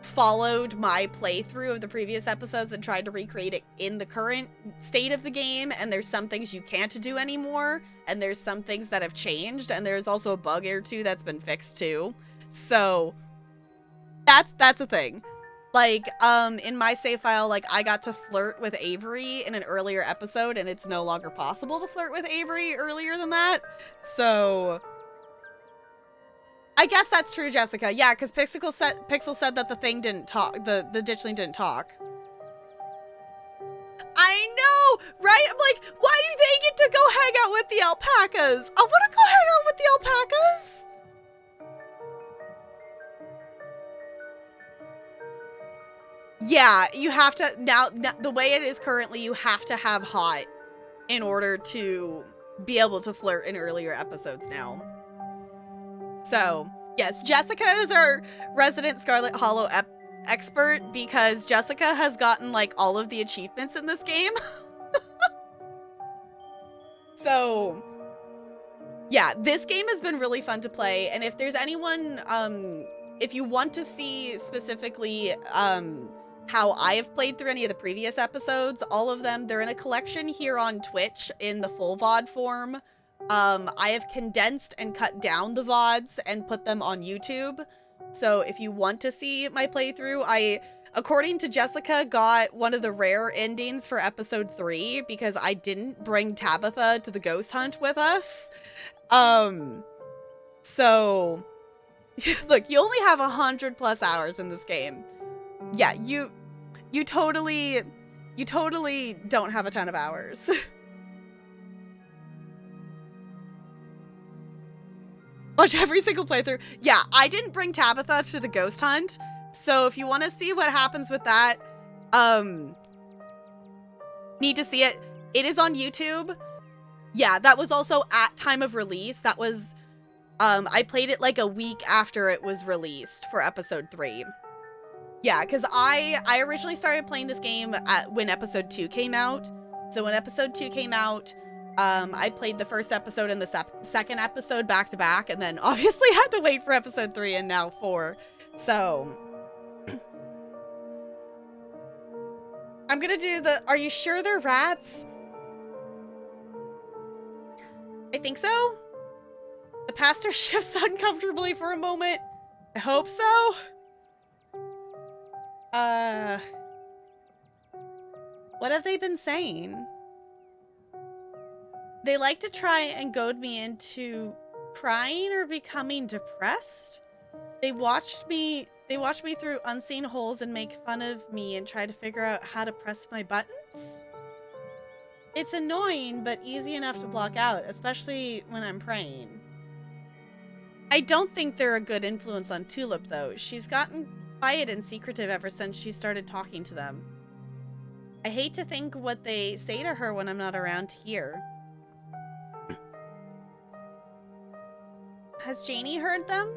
followed my playthrough of the previous episodes and tried to recreate it in the current state of the game, and there's some things you can't do anymore, and there's some things that have changed, and there's also a bug or two that's been fixed too. So that's a thing. Like, in my save file, like, I got to flirt with Avery in an earlier episode, and it's no longer possible to flirt with Avery earlier than that. So I guess that's true, Jessica. Yeah, because Pixel said that the thing didn't talk. The ditchling didn't talk. I know, right? I'm like, why do they get to go hang out with the alpacas? I want to go hang out with the alpacas. Yeah, you have to, now the way it is currently, you have to have hot in order to be able to flirt in earlier episodes now. So, yes, Jessica is our resident Scarlet Hollow expert, because Jessica has gotten, like, all of the achievements in this game. So, yeah, this game has been really fun to play, and if there's anyone, if you want to see specifically, how I have played through any of the previous episodes, all of them, they're in a collection here on Twitch in the full VOD form. I have condensed and cut down the VODs and put them on YouTube. So if you want to see my playthrough, I, according to Jessica, got one of the rare endings for episode 3 because I didn't bring Tabitha to the ghost hunt with us. So look, you only have 100+ hours in this game. Yeah, you totally don't have a ton of hours. Watch every single playthrough. Yeah, I didn't bring Tabitha to the ghost hunt, so if you want to see what happens with that, need to see it. It is on YouTube. Yeah, that was also at time of release. That was, I played it like a week after it was released for episode 3. Yeah, because I originally started playing this game when episode 2 came out. So when episode 2 came out, I played the first episode and the second episode back to back, and then obviously had to wait for episode 3 and now 4. So I'm gonna do the, are you sure they're rats? I think so. The pastor shifts uncomfortably for a moment. I hope so. What have they been saying? They like to try and goad me into crying or becoming depressed. They watched me through unseen holes and make fun of me and try to figure out how to press my buttons. It's annoying, but easy enough to block out, especially when I'm praying. I don't think they're a good influence on Tulip, though. She's gotten quiet and secretive ever since she started talking to them. I hate to think what they say to her when I'm not around to hear. Has Janie heard them?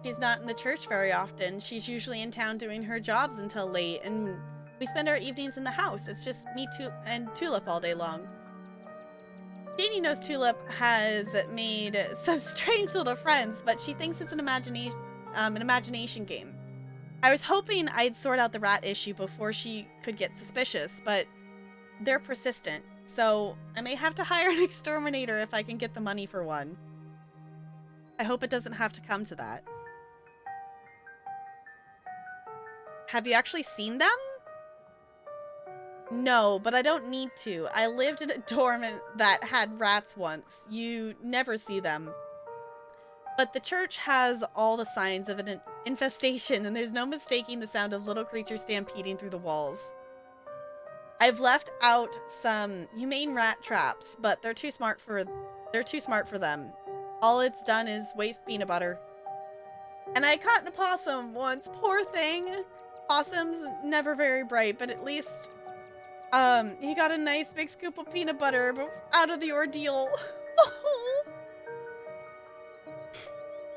She's not in the church very often. She's usually in town doing her jobs until late, and we spend our evenings in the house. It's just me and Tulip all day long. Janie knows Tulip has made some strange little friends, but she thinks it's an imagination game. I was hoping I'd sort out the rat issue before she could get suspicious, but they're persistent, so I may have to hire an exterminator if I can get the money for one. I hope it doesn't have to come to that. Have you actually seen them? No, but I don't need to. I lived in a dorm that had rats once. You never see them. But the church has all the signs of an infestation, and there's no mistaking the sound of little creatures stampeding through the walls. I've left out some humane rat traps, but they're too smart for them. All it's done is waste peanut butter. And I caught an opossum once. Poor thing. Possum's never very bright, but at least he got a nice big scoop of peanut butter out of the ordeal.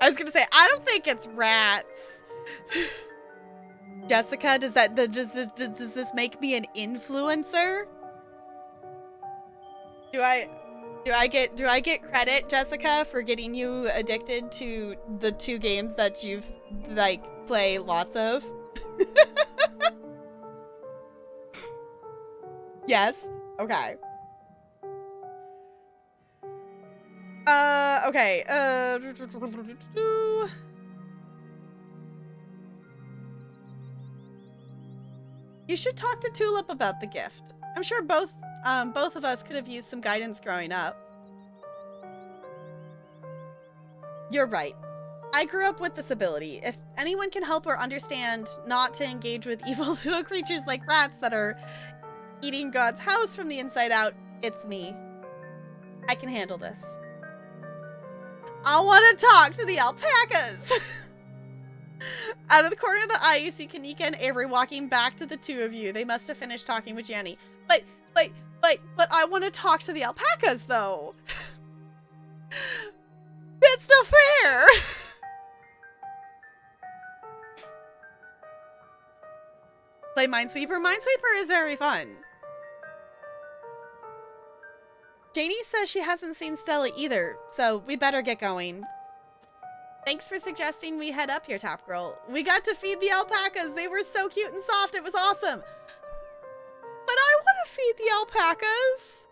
I was gonna say, I don't think it's rats. Jessica, does this make me an influencer? Do I get credit, Jessica, for getting you addicted to the 2 games that you've play lots of? Yes. Okay. Okay. You should talk to Tulip about the gift. I'm sure both of us could have used some guidance growing up. You're right. I grew up with this ability. If anyone can help her understand not to engage with evil little creatures like rats that are eating God's house from the inside out, it's me. I can handle this. I want to talk to the alpacas. Out of the corner of the eye, you see Kaneeka and Avery walking back to the 2 of you. They must have finished talking with Jenny. But I want to talk to the alpacas, though. It's no fair. Play Minesweeper. Minesweeper is very fun. Janie says she hasn't seen Stella either, so we better get going. Thanks for suggesting we head up here, Top Girl. We got to feed the alpacas. They were so cute and soft. It was awesome. But I want to feed the alpacas.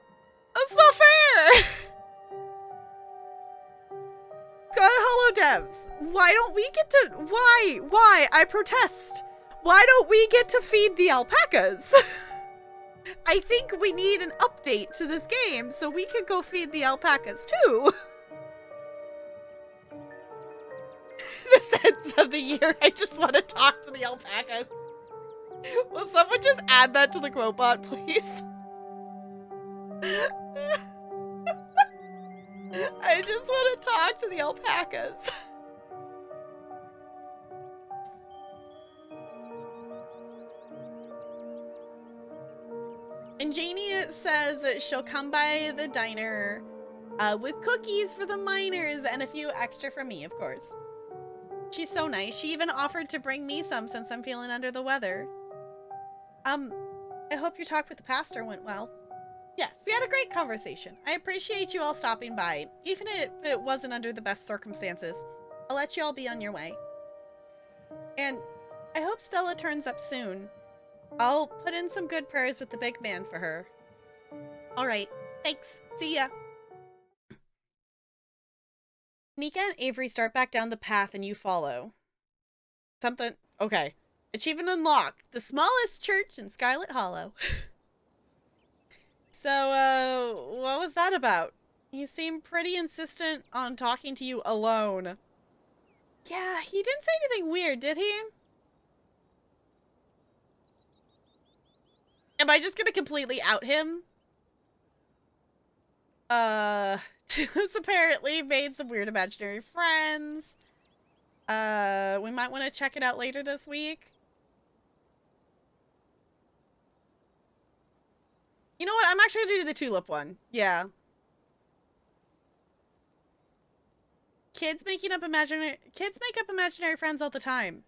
That's not fair. Scarlet Hollow devs, why don't we get to... Why? I protest. Why don't we get to feed the alpacas? I think we need an update to this game so we can go feed the alpacas too. The sense of the year, I just want to talk to the alpacas. Will someone just add that to the quote bot, please? I just want to talk to the alpacas. And Janie says that she'll come by the diner with cookies for the miners and a few extra for me, of course. She's so nice. She even offered to bring me some since I'm feeling under the weather. I hope your talk with the pastor went well. Yes, we had a great conversation. I appreciate you all stopping by, even if it wasn't under the best circumstances. I'll let you all be on your way. And I hope Stella turns up soon. I'll put in some good prayers with the big man for her. Alright, thanks. See ya. Kaneeka and Avery start back down the path and you follow. Something... Okay. Achievement unlocked. The smallest church in Scarlet Hollow. So, what was that about? He seemed pretty insistent on talking to you alone. Yeah, he didn't say anything weird, did he? Am I just gonna completely out him? Who's apparently made some weird imaginary friends. We might want to check it out later this week. You know what? I'm actually gonna do the tulip one. Yeah. Kids make up imaginary friends all the time.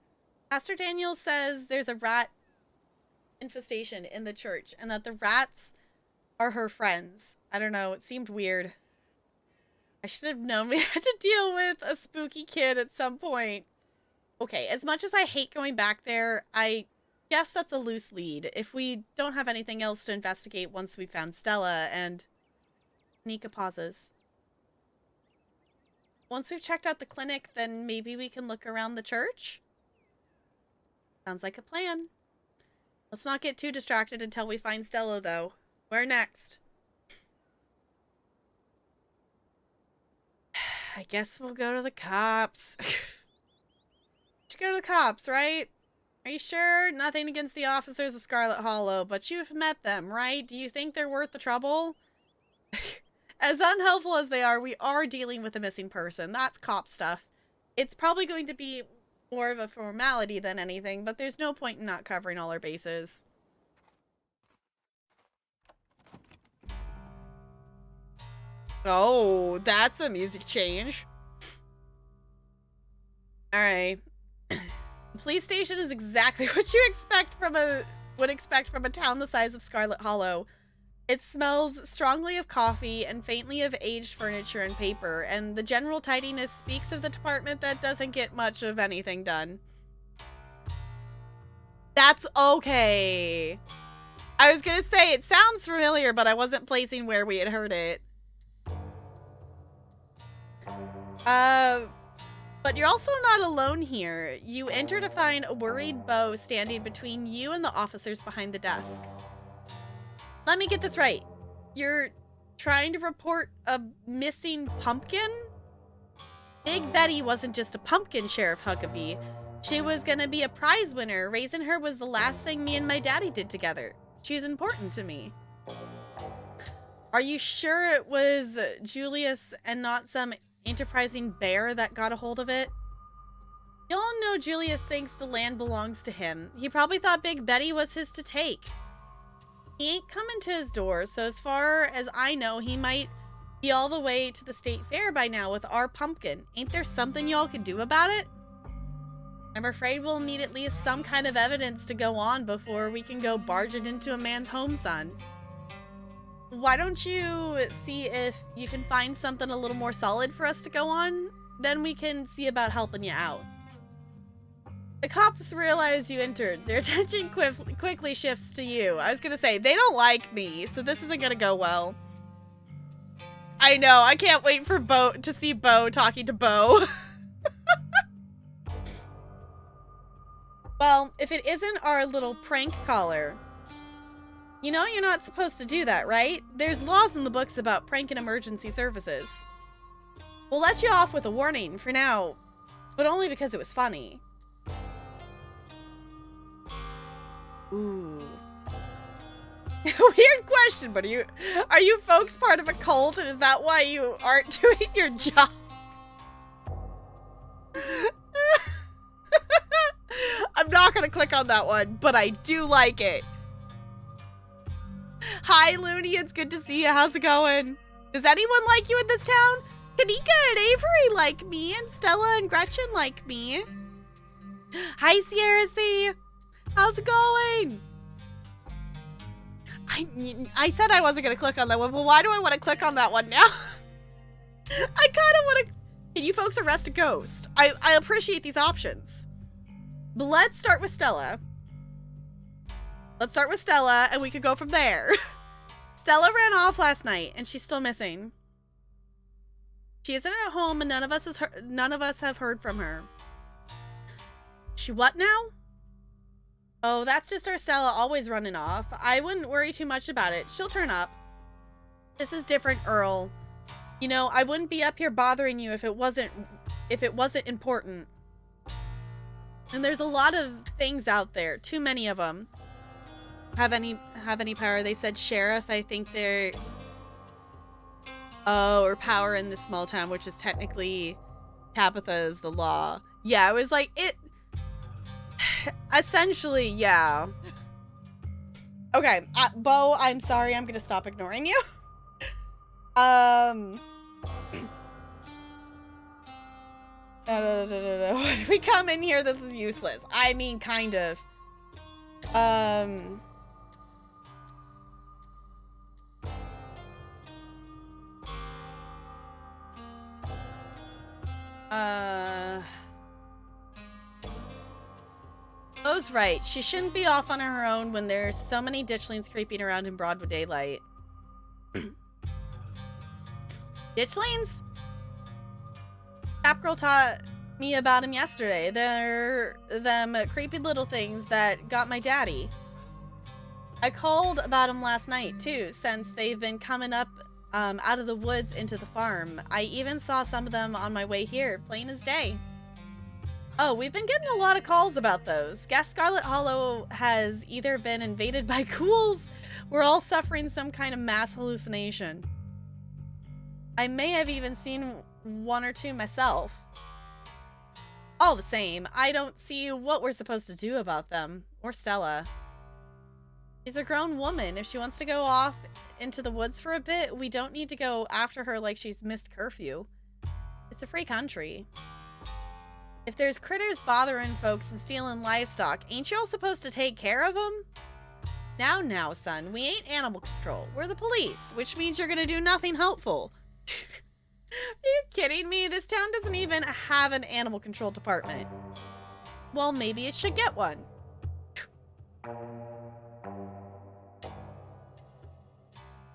Pastor Daniel says there's a rat infestation in the church and that the rats are her friends. I don't know. It seemed weird. I should have known we had to deal with a spooky kid at some point. Okay, as much as I hate going back there, I guess that's a loose lead. If we don't have anything else to investigate once we found Stella and... Kaneeka pauses. Once we've checked out the clinic, then maybe we can look around the church? Sounds like a plan. Let's not get too distracted until we find Stella, though. Where next? I guess we'll go to the cops. Should go to the cops, right? Are you sure? Nothing against the officers of Scarlet Hollow, but you've met them, right? Do you think they're worth the trouble? As unhelpful as they are, we are dealing with a missing person. That's cop stuff. It's probably going to be more of a formality than anything, but there's no point in not covering all our bases. Oh, that's a music change. Alright. Police station is exactly what you would expect from a town the size of Scarlet Hollow. It smells strongly of coffee and faintly of aged furniture and paper, and the general tidiness speaks of the department that doesn't get much of anything done. That's okay. I was gonna say, it sounds familiar, but I wasn't placing where we had heard it. But you're also not alone here. You enter to find a worried Beau standing between you and the officers behind the desk. Let me get this right. You're trying to report a missing pumpkin? Big Betty wasn't just a pumpkin, Sheriff Huckabee. She was gonna be a prize winner. Raising her was the last thing me and my daddy did together. She's important to me. Are you sure it was Julius and not some enterprising bear that got a hold of it? Y'all know Julius thinks the land belongs to him. He probably thought Big Betty was his to take. He ain't coming to his door, so as far as I know, he might be all the way to the state fair by now with our pumpkin. Ain't there something y'all can do about it? I'm afraid we'll need at least some kind of evidence to go on before we can go barging into a man's home, son. Why don't you see if you can find something a little more solid for us to go on? Then we can see about helping you out. The cops realize you entered. Their attention quickly shifts to you. I was gonna say, they don't like me, so this isn't gonna go well. I know, I can't wait for Beau to see Beau talking to Beau. Well, if it isn't our little prank caller. You know you're not supposed to do that, right? There's laws in the books about pranking emergency services. We'll let you off with a warning for now, but only because it was funny. Ooh. Weird question, but are you folks part of a cult, and is that why you aren't doing your job? I'm not gonna click on that one, but I do like it. Hi, Looney, it's good to see you. How's it going? Does anyone like you in this town? Kaneeka and Avery like me, and Stella and Gretchen like me. Hi, Sierra C. How's it going? I said I wasn't going to click on that one, but why do I want to click on that one now? I kind of want to... Can you folks arrest a ghost? I appreciate these options. But let's start with Stella. Let's start with Stella, and we could go from there. Stella ran off last night, and she's still missing. She isn't at home, and none of us have heard from her. She what now? Oh, that's just our Stella always running off. I wouldn't worry too much about it. She'll turn up. This is different, Earl. You know, I wouldn't be up here bothering you if it wasn't important. And there's a lot of things out there. Too many of them. Have any power? They said sheriff. I think they're... Oh, or power in this small town, which is technically Tabitha is the law. Yeah, it was like it... Essentially, yeah. Okay, Bo, I'm sorry. I'm gonna stop ignoring you. When we come in here, this is useless. I mean, kind of. Bo's right. She shouldn't be off on her own when there's so many ditchlings creeping around in broad daylight. Ditchlings? Capgirl taught me about him yesterday. They're them creepy little things that got my daddy. I called about them last night too, since they've been coming up out of the woods into the farm. I even saw some of them on my way here, plain as day. Oh, we've been getting a lot of calls about those. Guess Scarlet Hollow has either been invaded by ghouls. We're all suffering some kind of mass hallucination. I may have even seen one or two myself. All the same, I don't see what we're supposed to do about them. Or Stella. She's a grown woman. If she wants to go off into the woods for a bit, we don't need to go after her like she's missed curfew. It's a free country. If there's critters bothering folks and stealing livestock, ain't y'all supposed to take care of them? Now, son, we ain't animal control. We're the police, which means you're gonna do nothing helpful. Are you kidding me? This town doesn't even have an animal control department. Well, maybe it should get one.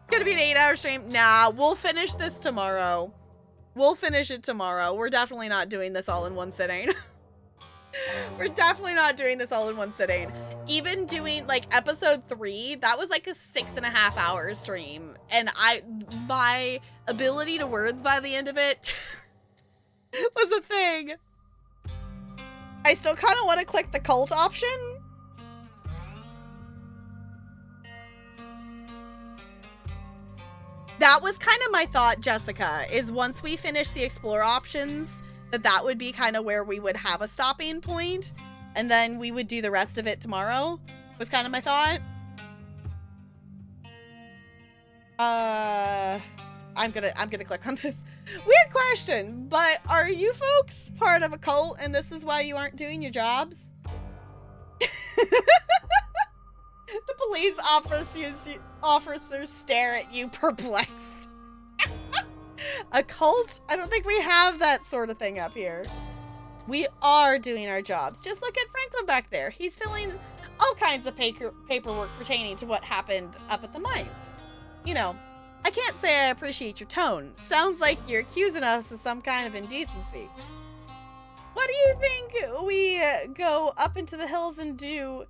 Gonna be an 8-hour stream? Nah, we'll finish this tomorrow. We'll finish it tomorrow. We're definitely not doing this all in one sitting. We're definitely not doing this all in one sitting. Even doing like episode 3, that was like a 6.5 hour stream. And my ability to words by the end of it was a thing. I still kind of want to click the cult option. That was kind of my thought, Jessica, is once we finish the explore options, that would be kind of where we would have a stopping point, and then we would do the rest of it tomorrow, was kind of my thought. I'm gonna click on this. Weird question, but are you folks part of a cult and this is why you aren't doing your jobs? The police officers stare at you perplexed. A cult? I don't think we have that sort of thing up here. We are doing our jobs. Just look at Franklin back there. He's filling all kinds of paperwork pertaining to what happened up at the mines. You know, I can't say I appreciate your tone. Sounds like you're accusing us of some kind of indecency. What do you think we go up into the hills and do...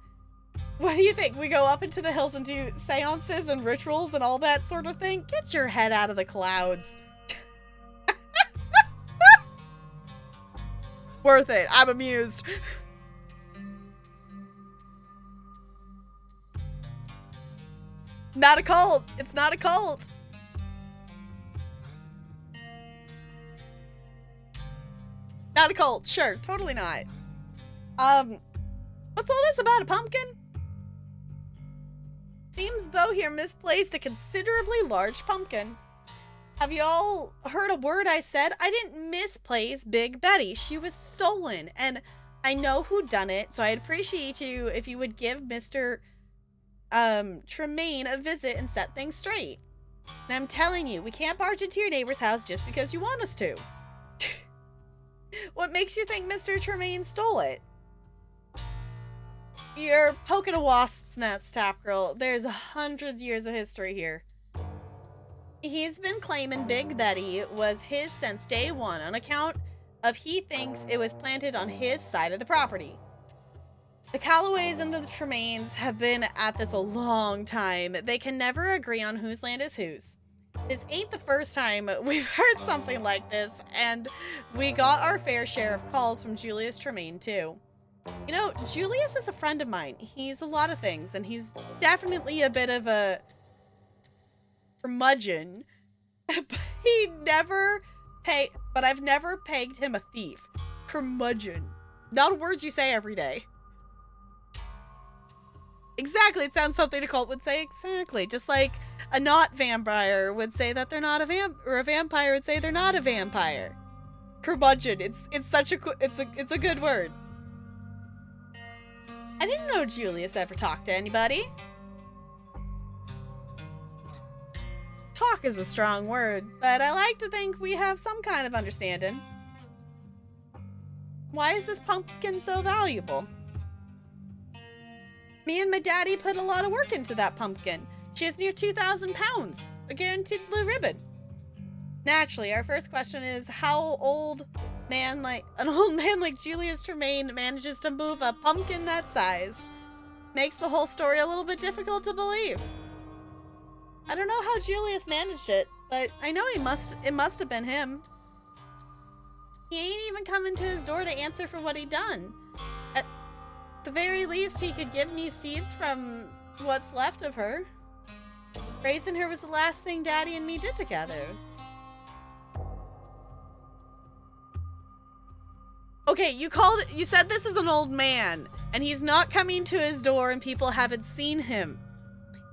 What do you think? We go up into the hills and do seances and rituals and all that sort of thing? Get your head out of the clouds. Worth it. I'm amused. Not a cult. It's not a cult. Not a cult. Sure. Totally not. What's all this about a pumpkin? Seems Bo here misplaced a considerably large pumpkin. Have you all heard a word I said? I didn't misplace Big Betty. She was stolen, and I know who done it, so I'd appreciate you if you would give Mr. Tremaine a visit and set things straight. And I'm telling you, we can't barge into your neighbor's house just because you want us to. What makes you think Mr. Tremaine stole it? You're poking a wasp's nest, Tap Girl. There's 100 years of history here. He's been claiming Big Betty was his since day one on account of he thinks it was planted on his side of the property. The Callaways and the Tremaines have been at this a long time. They can never agree on whose land is whose. This ain't the first time we've heard something like this, and we got our fair share of calls from Julius Tremaine, too. You know, Julius is a friend of mine. He's a lot of things, and he's definitely a bit of a curmudgeon. But I've never pegged him a thief. Curmudgeon. Not words you say every day. Exactly, it sounds something a cult would say. Exactly, just like a not vampire would say that they're not a or a vampire would say they're not a vampire. Curmudgeon. It's such a it's a good word. I didn't know Julius ever talked to anybody. Talk is a strong word, but I like to think we have some kind of understanding. Why is this pumpkin so valuable? Me and my daddy put a lot of work into that pumpkin. She has near 2,000 pounds, a guaranteed blue ribbon. Naturally, our first question is how an old man like Julius Tremaine manages to move a pumpkin that size. Makes the whole story a little bit difficult to believe. I don't know how Julius managed it, but I know it must have been him. He ain't even coming to his door to answer for what he done. At the very least, he could give me seeds from what's left of her. Raising her was the last thing Daddy and me did together. Okay, you said this is an old man, and he's not coming to his door and people haven't seen him.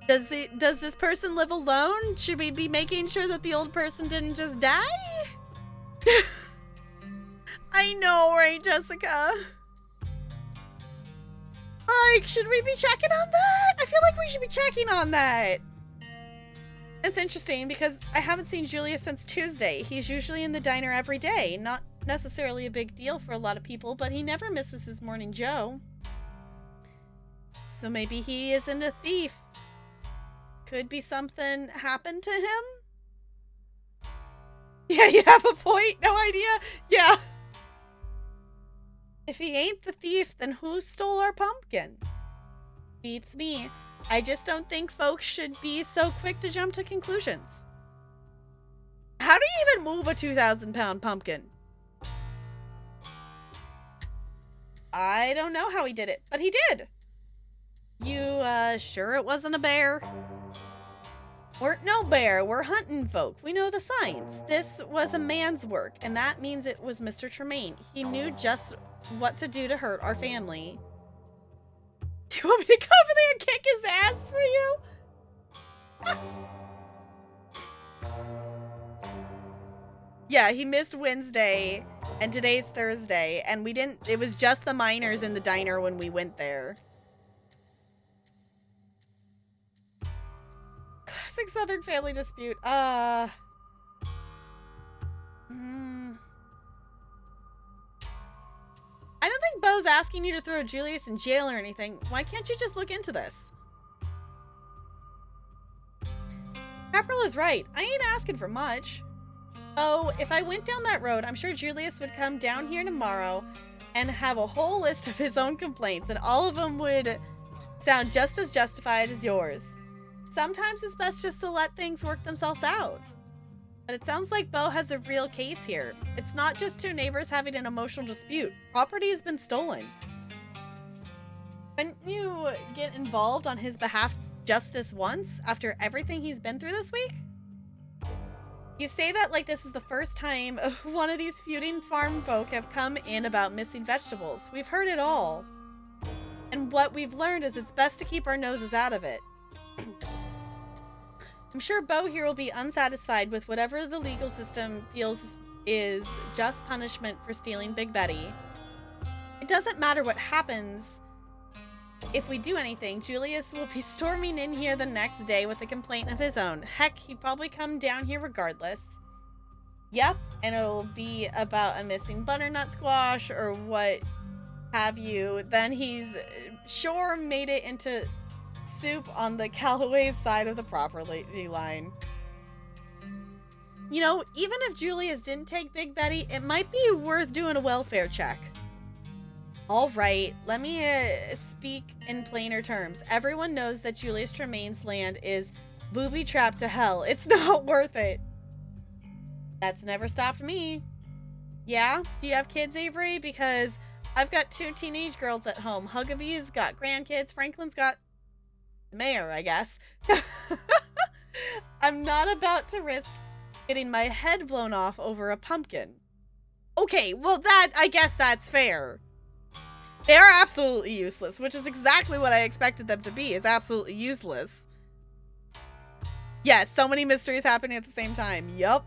Does this person live alone? Should we be making sure that the old person didn't just die? I know, right, Jessica? Like, should we be checking on that? I feel like we should be checking on that. It's interesting because I haven't seen Julius since Tuesday. He's usually in the diner every day. Not necessarily a big deal for a lot of people, but he never misses his morning Joe. So maybe he isn't a thief. Could be something happened to him? Yeah, you have a point. No idea. Yeah. If he ain't the thief, then who stole our pumpkin? Beats me. I just don't think folks should be so quick to jump to conclusions. How do you even move a 2,000-pound pumpkin? I don't know how he did it, but he did. You, sure it wasn't a bear? We're no bear, we're hunting folk. We know the signs. This was a man's work, and that means it was Mr. Tremaine. He knew just what to do to hurt our family. Do you want me to go over there and kick his ass for you? Yeah, he missed Wednesday, and today's Thursday, and it was just the miners in the diner when we went there. Classic Southern family dispute. I don't think Bo's asking you to throw Julius in jail or anything. Why can't you just look into this? April is right. I ain't asking for much. Oh, if I went down that road, I'm sure Julius would come down here tomorrow and have a whole list of his own complaints, and all of them would sound just as justified as yours. Sometimes it's best just to let things work themselves out. But it sounds like Bo has a real case here. It's not just two neighbors having an emotional dispute. Property has been stolen. Couldn't you get involved on his behalf just this once, after everything he's been through this week? You say that like this is the first time one of these feuding farm folk have come in about missing vegetables. We've heard it all. And what we've learned is it's best to keep our noses out of it. I'm sure Bo here will be unsatisfied with whatever the legal system feels is just punishment for stealing Big Betty. It doesn't matter what happens. if we do anything, Julius will be storming in here the next day with a complaint of his own. Heck, he'd probably come down here regardless. Yep, and it'll be about a missing butternut squash or what have you. Then he's sure made it into soup on the Callaway's side of the property line. You know, even if Julius didn't take Big Betty, it might be worth doing a welfare check. All right, let me speak in plainer terms. Everyone knows that Julius Tremaine's land is booby-trapped to hell. It's not worth it. That's never stopped me. Yeah? Do you have kids, Avery? Because I've got 2 teenage girls at home. Hugabee's got grandkids. Franklin's got the mayor, I guess. I'm not about to risk getting my head blown off over a pumpkin. Okay, well I guess that's fair. They are absolutely useless, which is exactly what I expected them to be, is absolutely useless. Yes, so many mysteries happening at the same time. Yup.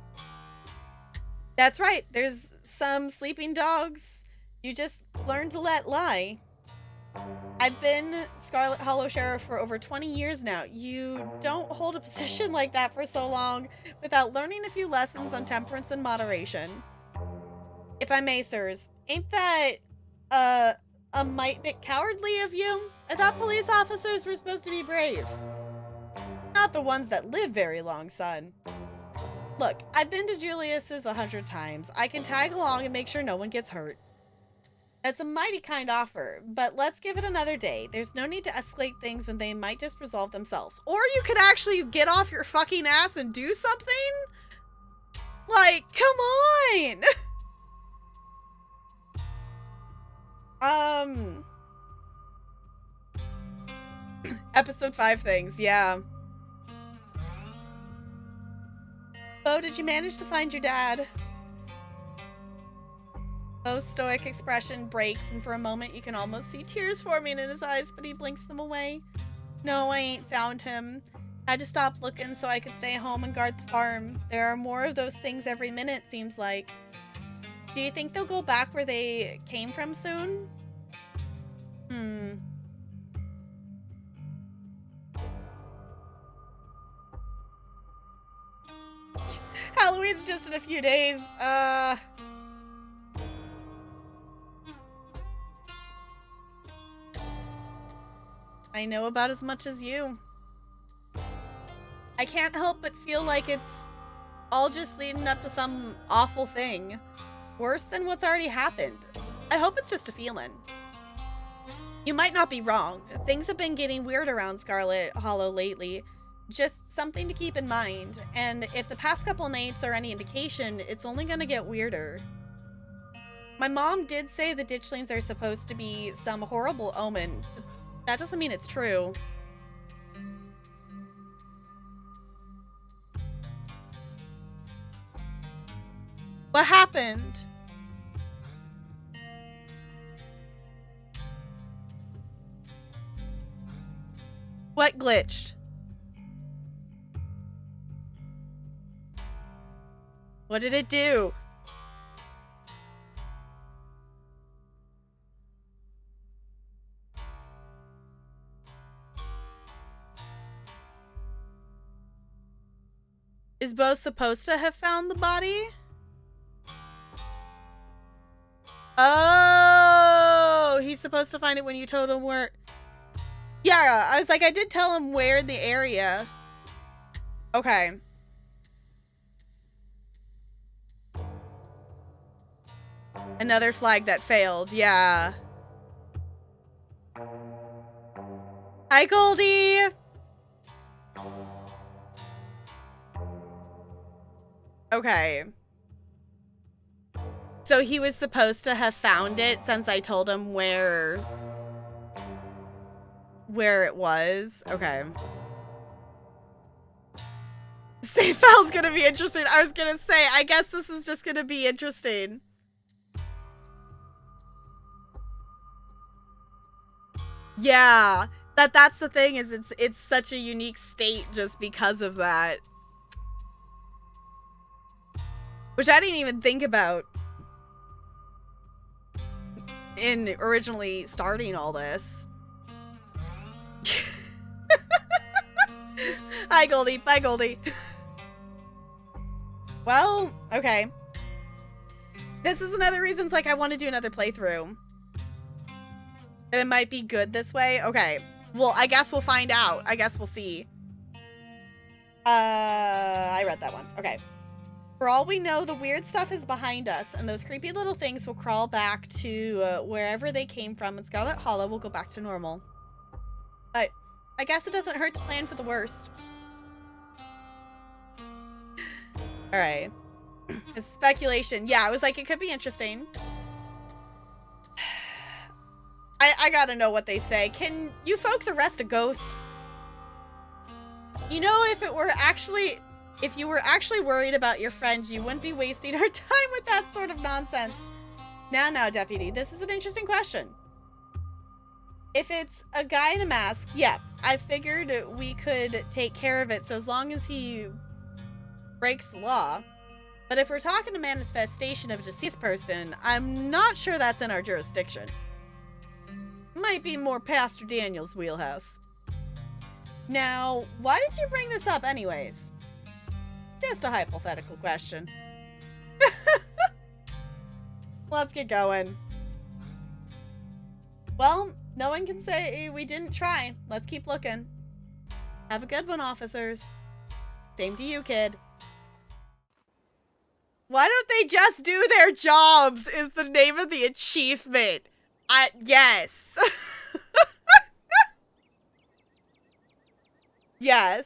That's right, there's some sleeping dogs you just learn to let lie. I've been Scarlet Hollow Sheriff for over 20 years now. You don't hold a position like that for so long without learning a few lessons on temperance and moderation. If I may, sirs, ain't that, a mite bit cowardly of you? I thought police officers were supposed to be brave. Not the ones that live very long, son. Look, I've been to Julius's 100 times. I can tag along and make sure no one gets hurt. That's a mighty kind offer, but let's give it another day. There's no need to escalate things when they might just resolve themselves. Or you could actually get off your fucking ass and do something? Like, come on! Episode 5 things, yeah. Bo, did you manage to find your dad? Bo's stoic expression breaks, and for a moment you can almost see tears forming in his eyes, but he blinks them away. No, I ain't found him. I had to stop looking so I could stay home and guard the farm. There are more of those things every minute, seems like. Do you think they'll go back where they came from soon? Halloween's just in a few days. I know about as much as you. I can't help but feel like it's all just leading up to some awful thing. Worse than what's already happened. I hope it's just a feeling. You might not be wrong. Things have been getting weird around Scarlet Hollow lately. Just something to keep in mind. And if the past couple nights are any indication, it's only gonna get weirder. My mom did say the ditchlings are supposed to be some horrible omen, but that doesn't mean it's true. What happened? What glitched? What did it do? Is Bo supposed to have found the body? Oh, he's supposed to find it when you told him where... Yeah, I was like, I did tell him where in the area. Okay. Another flag that failed, yeah. Hi, Goldie! Okay. So he was supposed to have found it since I told him where it was. Okay. Save file's gonna be interesting. I was gonna say, I guess this is just gonna be interesting. Yeah, that's the thing, is it's such a unique state just because of that. Which I didn't even think about in originally starting all this. Hi, Goldie. Bye, Goldie. Well, okay. This is another reason it's like I want to do another playthrough. And it might be good this way. Okay. Well, I guess we'll find out. I guess we'll see. I read that one. Okay. For all we know, the weird stuff is behind us, and those creepy little things will crawl back to wherever they came from, and Scarlet Hollow will go back to normal. But I guess it doesn't hurt to plan for the worst. Alright. It's speculation. Yeah, I was like, it could be interesting. I gotta know what they say. Can you folks arrest a ghost? You know, if you were actually worried about your friends, you wouldn't be wasting our time with that sort of nonsense. Now, Deputy, this is an interesting question. If it's a guy in a mask, yeah, I figured we could take care of it so as long as he breaks the law. But if we're talking a manifestation of a deceased person, I'm not sure that's in our jurisdiction. Might be more Pastor Daniel's wheelhouse. Now, why did you bring this up anyways? Just a hypothetical question. Let's get going. Well, no one can say we didn't try. Let's keep looking. Have a good one, officers. Same to you, kid. Why don't they just do their jobs is the name of the achievement. Yes. Yes.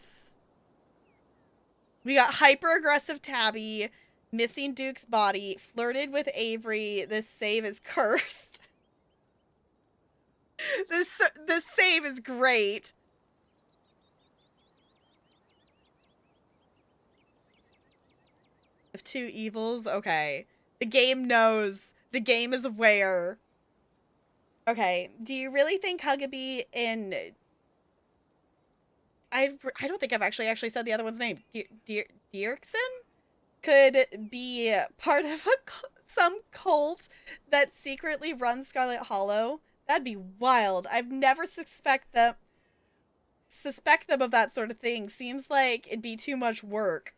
We got hyper-aggressive Tabby, missing Duke's body, flirted with Avery, this save is cursed. This save is great. Of two evils? Okay. The game knows. The game is aware. Okay. Do you really think Huggabee and... I don't think I've actually said the other one's name. Dirksen? Could be part of some cult that secretly runs Scarlet Hollow? That'd be wild. I've never suspect them of that sort of thing. Seems like it'd be too much work.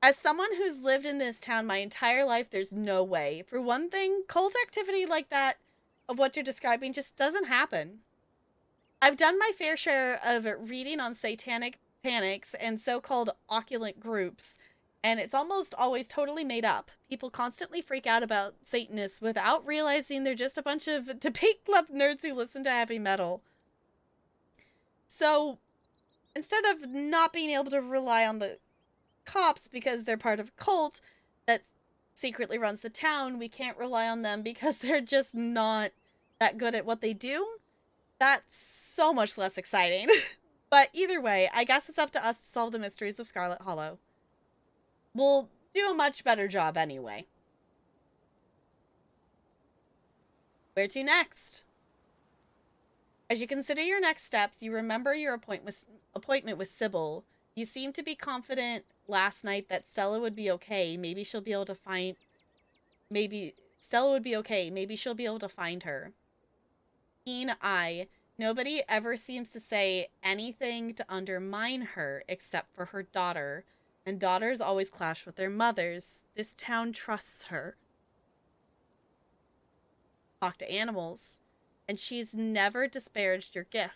As someone who's lived in this town my entire life, there's no way. For one thing, cult activity like that, of what you're describing, just doesn't happen. I've done my fair share of reading on satanic panics and so-called opulent groups, and it's almost always totally made up. People constantly freak out about Satanists without realizing they're just a bunch of debate club nerds who listen to heavy metal. So, instead of not being able to rely on the cops because they're part of a cult that secretly runs the town, we can't rely on them because they're just not that good at what they do. That's so much less exciting. But either way, I guess it's up to us to solve the mysteries of Scarlet Hollow. We'll do a much better job anyway. Where to next? As you consider your next steps, you remember your appointment with Sybil. You seemed to be confident last night that Stella would be okay. Maybe she'll be able to find... Maybe Stella would be okay. Maybe she'll be able to find her. Keen eye. Nobody ever seems to say anything to undermine her except for her daughter. And daughters always clash with their mothers. This town trusts her. Talk to animals. And she's never disparaged your gift.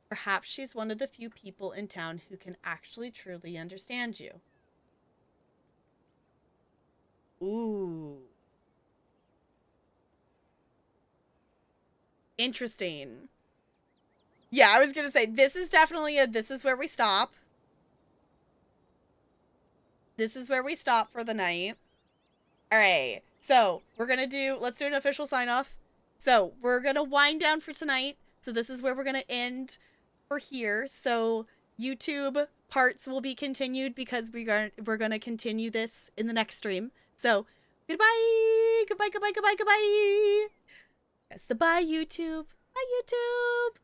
Perhaps she's one of the few people in town who can actually truly understand you. Ooh. Interesting. Yeah, I was gonna say, this is definitely this is where we stop. This is where we stop for the night. Alright, so we're gonna let's do an official sign-off. So, we're gonna wind down for tonight. So this is where we're gonna end for here. So, YouTube parts will be continued because we're gonna continue this in the next stream. So, goodbye! Goodbye, goodbye, goodbye, goodbye! That's the bye, YouTube! Bye, YouTube!